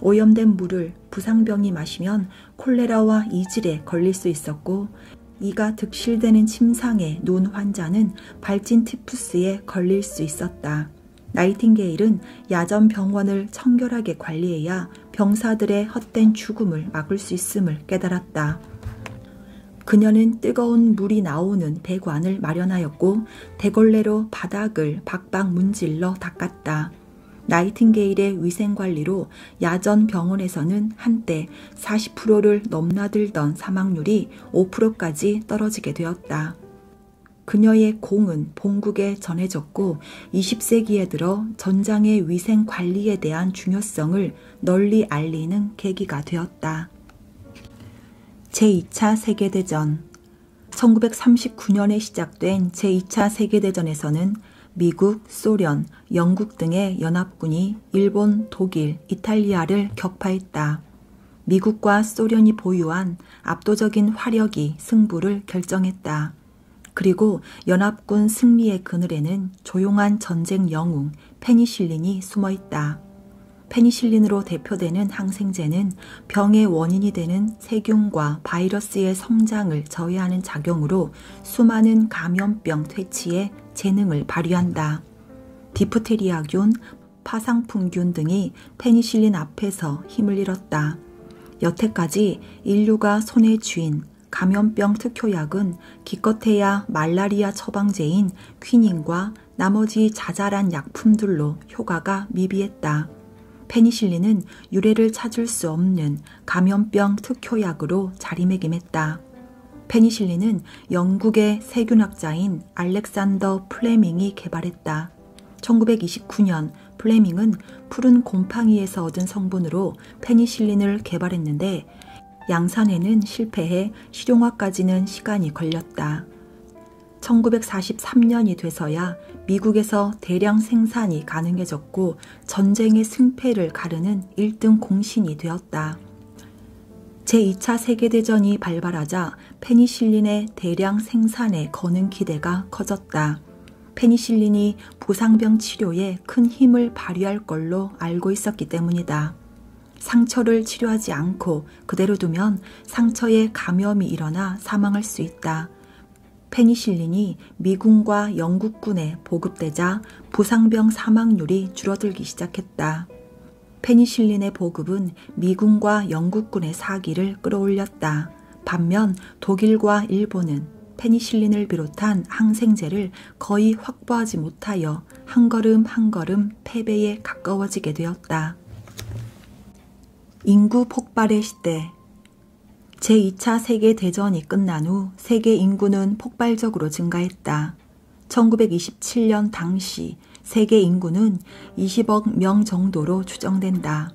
오염된 물을 부상병이 마시면 콜레라와 이질에 걸릴 수 있었고 이가 득실되는 침상의 눈 환자는 발진 티푸스에 걸릴 수 있었다. 나이팅게일은 야전 병원을 청결하게 관리해야 병사들의 헛된 죽음을 막을 수 있음을 깨달았다. 그녀는 뜨거운 물이 나오는 배관을 마련하였고 대걸레로 바닥을 박박 문질러 닦았다. 나이팅게일의 위생관리로 야전 병원에서는 한때 40%를 넘나들던 사망률이 5%까지 떨어지게 되었다. 그녀의 공은 본국에 전해졌고 20세기에 들어 전장의 위생 관리에 대한 중요성을 널리 알리는 계기가 되었다. 제2차 세계대전 1939년에 시작된 제2차 세계대전에서는 미국, 소련, 영국 등의 연합군이 일본, 독일, 이탈리아를 격파했다. 미국과 소련이 보유한 압도적인 화력이 승부를 결정했다. 그리고 연합군 승리의 그늘에는 조용한 전쟁 영웅 페니실린이 숨어있다. 페니실린으로 대표되는 항생제는 병의 원인이 되는 세균과 바이러스의 성장을 저해하는 작용으로 수많은 감염병 퇴치에 재능을 발휘한다. 디프테리아균, 파상풍균 등이 페니실린 앞에서 힘을 잃었다. 여태까지 인류가 손에 쥔 감염병 특효약은 기껏해야 말라리아 처방제인 퀴닌과 나머지 자잘한 약품들로 효과가 미비했다. 페니실린은 유래를 찾을 수 없는 감염병 특효약으로 자리매김했다. 페니실린은 영국의 세균학자인 알렉산더 플레밍이 개발했다. 1929년 플레밍은 푸른 곰팡이에서 얻은 성분으로 페니실린을 개발했는데 양산에는 실패해 실용화까지는 시간이 걸렸다. 1943년이 돼서야 미국에서 대량 생산이 가능해졌고 전쟁의 승패를 가르는 1등 공신이 되었다. 제2차 세계대전이 발발하자 페니실린의 대량 생산에 거는 기대가 커졌다. 페니실린이 부상병 치료에 큰 힘을 발휘할 걸로 알고 있었기 때문이다. 상처를 치료하지 않고 그대로 두면 상처에 감염이 일어나 사망할 수 있다. 페니실린이 미군과 영국군에 보급되자 부상병 사망률이 줄어들기 시작했다. 페니실린의 보급은 미군과 영국군의 사기를 끌어올렸다. 반면 독일과 일본은 페니실린을 비롯한 항생제를 거의 확보하지 못하여 한 걸음 한 걸음 패배에 가까워지게 되었다. 인구 폭발의 시대 제2차 세계대전이 끝난 후 세계 인구는 폭발적으로 증가했다. 1927년 당시 세계 인구는 20억 명 정도로 추정된다.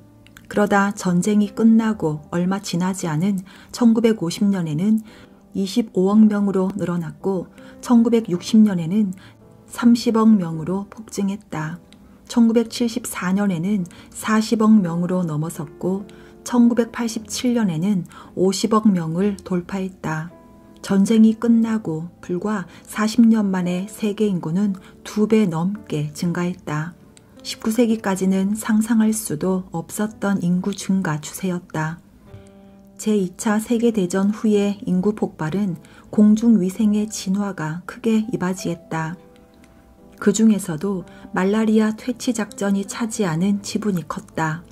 그러다 전쟁이 끝나고 얼마 지나지 않은 1950년에는 25억 명으로 늘어났고 1960년에는 30억 명으로 폭증했다. 1974년에는 40억 명으로 넘어섰고 1987년에는 50억 명을 돌파했다. 전쟁이 끝나고 불과 40년 만에 세계 인구는 2배 넘게 증가했다. 19세기까지는 상상할 수도 없었던 인구 증가 추세였다. 제2차 세계대전 후의 인구 폭발은 공중위생의 진화가 크게 이바지했다. 그 중에서도 말라리아 퇴치 작전이 차지하는 지분이 컸다.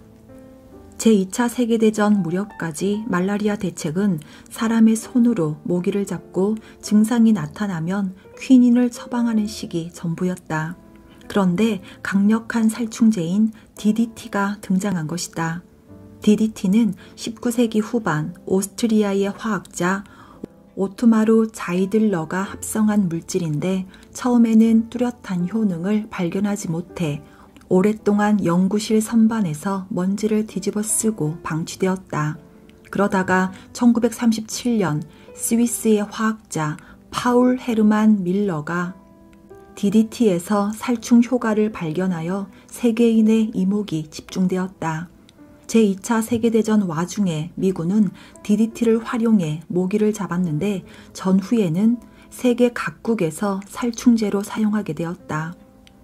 제2차 세계대전 무렵까지 말라리아 대책은 사람의 손으로 모기를 잡고 증상이 나타나면 퀴닌을 처방하는 식이 전부였다. 그런데 강력한 살충제인 DDT가 등장한 것이다. DDT는 19세기 후반 오스트리아의 화학자 오토마루 자이들러가 합성한 물질인데 처음에는 뚜렷한 효능을 발견하지 못해 오랫동안 연구실 선반에서 먼지를 뒤집어 쓰고 방치되었다. 그러다가 1937년 스위스의 화학자 파울 헤르만 밀러가 DDT에서 살충 효과를 발견하여 세계인의 이목이 집중되었다. 제2차 세계대전 와중에 미군은 DDT를 활용해 모기를 잡았는데 전후에는 세계 각국에서 살충제로 사용하게 되었다.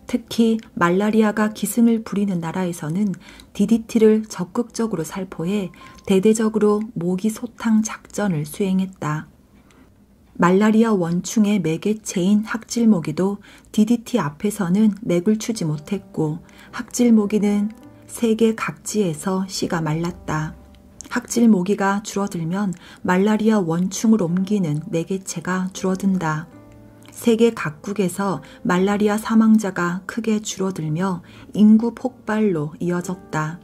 특히 말라리아가 기승을 부리는 나라에서는 DDT를 적극적으로 살포해 대대적으로 모기 소탕 작전을 수행했다. 말라리아 원충의 매개체인 학질모기도 DDT 앞에서는 맥을 추지 못했고 학질모기는 세계 각지에서 씨가 말랐다. 학질모기가 줄어들면 말라리아 원충을 옮기는 매개체가 줄어든다. 세계 각국에서 말라리아 사망자가 크게 줄어들며 인구 폭발로 이어졌다.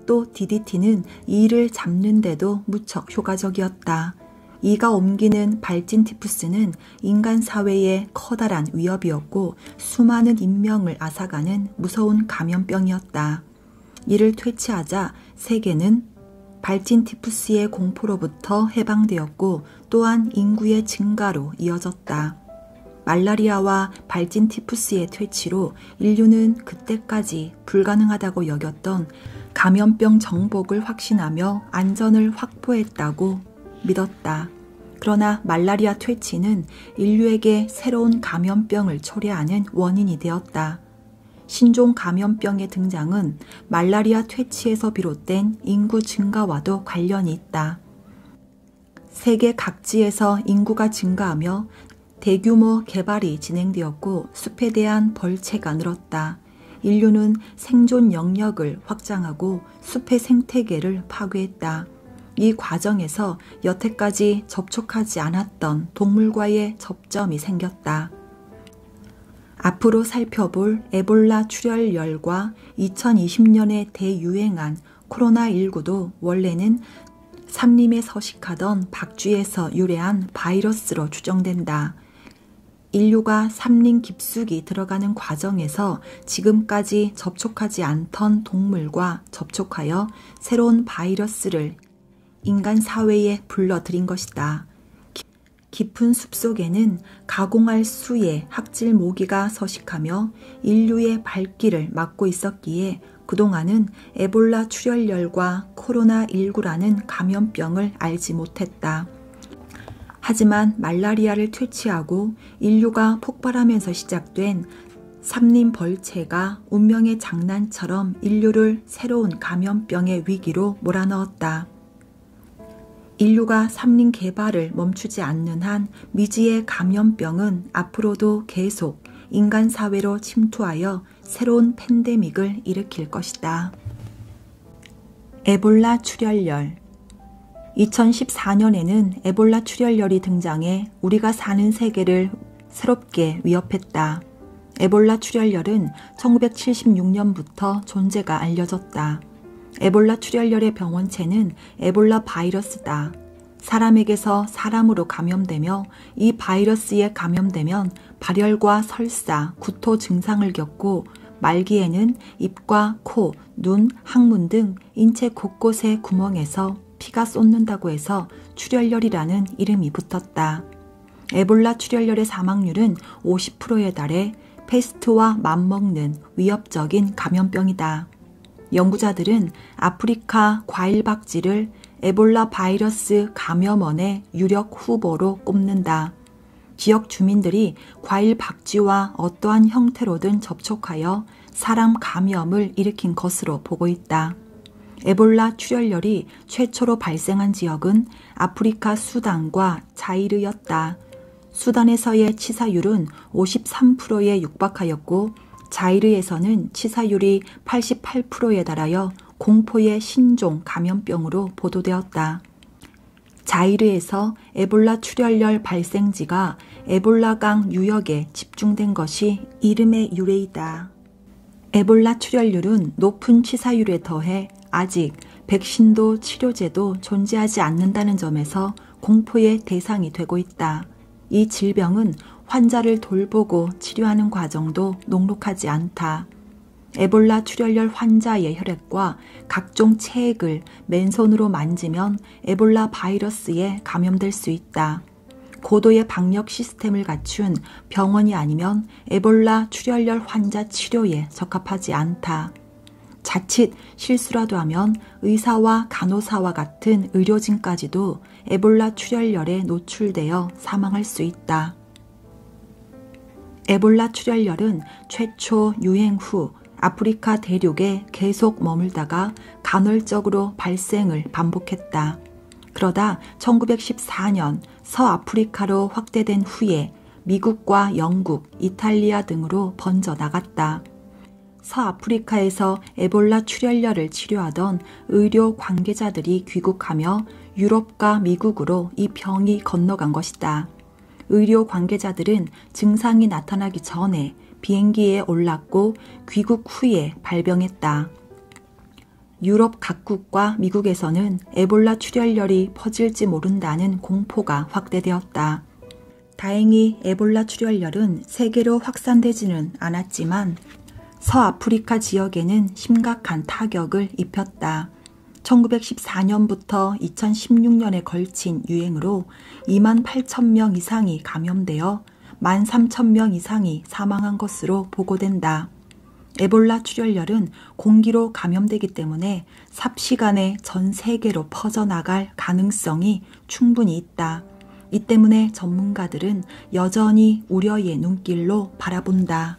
또 DDT는 이를 잡는 데도 무척 효과적이었다. 이가 옮기는 발진티푸스는 인간 사회에 커다란 위협이었고 수많은 인명을 앗아가는 무서운 감염병이었다. 이를 퇴치하자 세계는 발진티푸스의 공포로부터 해방되었고 또한 인구의 증가로 이어졌다. 말라리아와 발진티푸스의 퇴치로 인류는 그때까지 불가능하다고 여겼던 감염병 정복을 확신하며 안전을 확보했다고 믿었다. 그러나 말라리아 퇴치는 인류에게 새로운 감염병을 초래하는 원인이 되었다. 신종 감염병의 등장은 말라리아 퇴치에서 비롯된 인구 증가와도 관련이 있다. 세계 각지에서 인구가 증가하며 대규모 개발이 진행되었고 숲에 대한 벌채가 늘었다. 인류는 생존 영역을 확장하고 숲의 생태계를 파괴했다. 이 과정에서 여태까지 접촉하지 않았던 동물과의 접점이 생겼다. 앞으로 살펴볼 에볼라 출혈열과 2020년에 대유행한 코로나19도 원래는 삼림에 서식하던 박쥐에서 유래한 바이러스로 추정된다. 인류가 삼림 깊숙이 들어가는 과정에서 지금까지 접촉하지 않던 동물과 접촉하여 새로운 바이러스를 인간 사회에 불러들인 것이다. 깊은 숲속에는 가공할 수의 학질 모기가 서식하며 인류의 발길을 막고 있었기에 그동안은 에볼라 출혈열과 코로나19라는 감염병을 알지 못했다. 하지만 말라리아를 퇴치하고 인류가 폭발하면서 시작된 삼림 벌채가 운명의 장난처럼 인류를 새로운 감염병의 위기로 몰아넣었다. 인류가 삼림 개발을 멈추지 않는 한 미지의 감염병은 앞으로도 계속 인간 사회로 침투하여 새로운 팬데믹을 일으킬 것이다. 에볼라 출혈열 2014년에는 에볼라 출혈열이 등장해 우리가 사는 세계를 새롭게 위협했다. 에볼라 출혈열은 1976년부터 존재가 알려졌다. 에볼라 출혈열의 병원체는 에볼라 바이러스다. 사람에게서 사람으로 감염되며 이 바이러스에 감염되면 발열과 설사, 구토 증상을 겪고 말기에는 입과 코, 눈, 항문 등 인체 곳곳의 구멍에서 피가 쏟는다고 해서 출혈열이라는 이름이 붙었다. 에볼라 출혈열의 사망률은 50%에 달해 패스트와 맞먹는 위협적인 감염병이다. 연구자들은 아프리카 과일박쥐를 에볼라 바이러스 감염원의 유력 후보로 꼽는다. 지역 주민들이 과일박쥐와 어떠한 형태로든 접촉하여 사람 감염을 일으킨 것으로 보고 있다. 에볼라 출혈열이 최초로 발생한 지역은 아프리카 수단과 자이르였다. 수단에서의 치사율은 53%에 육박하였고 자이르에서는 치사율이 88%에 달하여 공포의 신종 감염병으로 보도되었다. 자이르에서 에볼라 출혈열 발생지가 에볼라강 유역에 집중된 것이 이름의 유래이다. 에볼라 출혈률은 높은 치사율에 더해 아직 백신도 치료제도 존재하지 않는다는 점에서 공포의 대상이 되고 있다. 이 질병은 환자를 돌보고 치료하는 과정도 녹록하지 않다. 에볼라 출혈열 환자의 혈액과 각종 체액을 맨손으로 만지면 에볼라 바이러스에 감염될 수 있다. 고도의 방역 시스템을 갖춘 병원이 아니면 에볼라 출혈열 환자 치료에 적합하지 않다. 자칫 실수라도 하면 의사와 간호사와 같은 의료진까지도 에볼라 출혈열에 노출되어 사망할 수 있다. 에볼라 출혈열은 최초 유행 후 아프리카 대륙에 계속 머물다가 간헐적으로 발생을 반복했다. 그러다 1914년 서아프리카로 확대된 후에 미국과 영국, 이탈리아 등으로 번져 나갔다. 서아프리카에서 에볼라 출혈열을 치료하던 의료 관계자들이 귀국하며 유럽과 미국으로 이 병이 건너간 것이다. 의료 관계자들은 증상이 나타나기 전에 비행기에 올랐고 귀국 후에 발병했다. 유럽 각국과 미국에서는 에볼라 출혈열이 퍼질지 모른다는 공포가 확대되었다. 다행히 에볼라 출혈열은 세계로 확산되지는 않았지만 서아프리카 지역에는 심각한 타격을 입혔다. 1914년부터 2016년에 걸친 유행으로 28,000명 이상이 감염되어 13,000명 이상이 사망한 것으로 보고된다. 에볼라 출혈열은 공기로 감염되기 때문에 삽시간에 전 세계로 퍼져나갈 가능성이 충분히 있다. 이 때문에 전문가들은 여전히 우려의 눈길로 바라본다.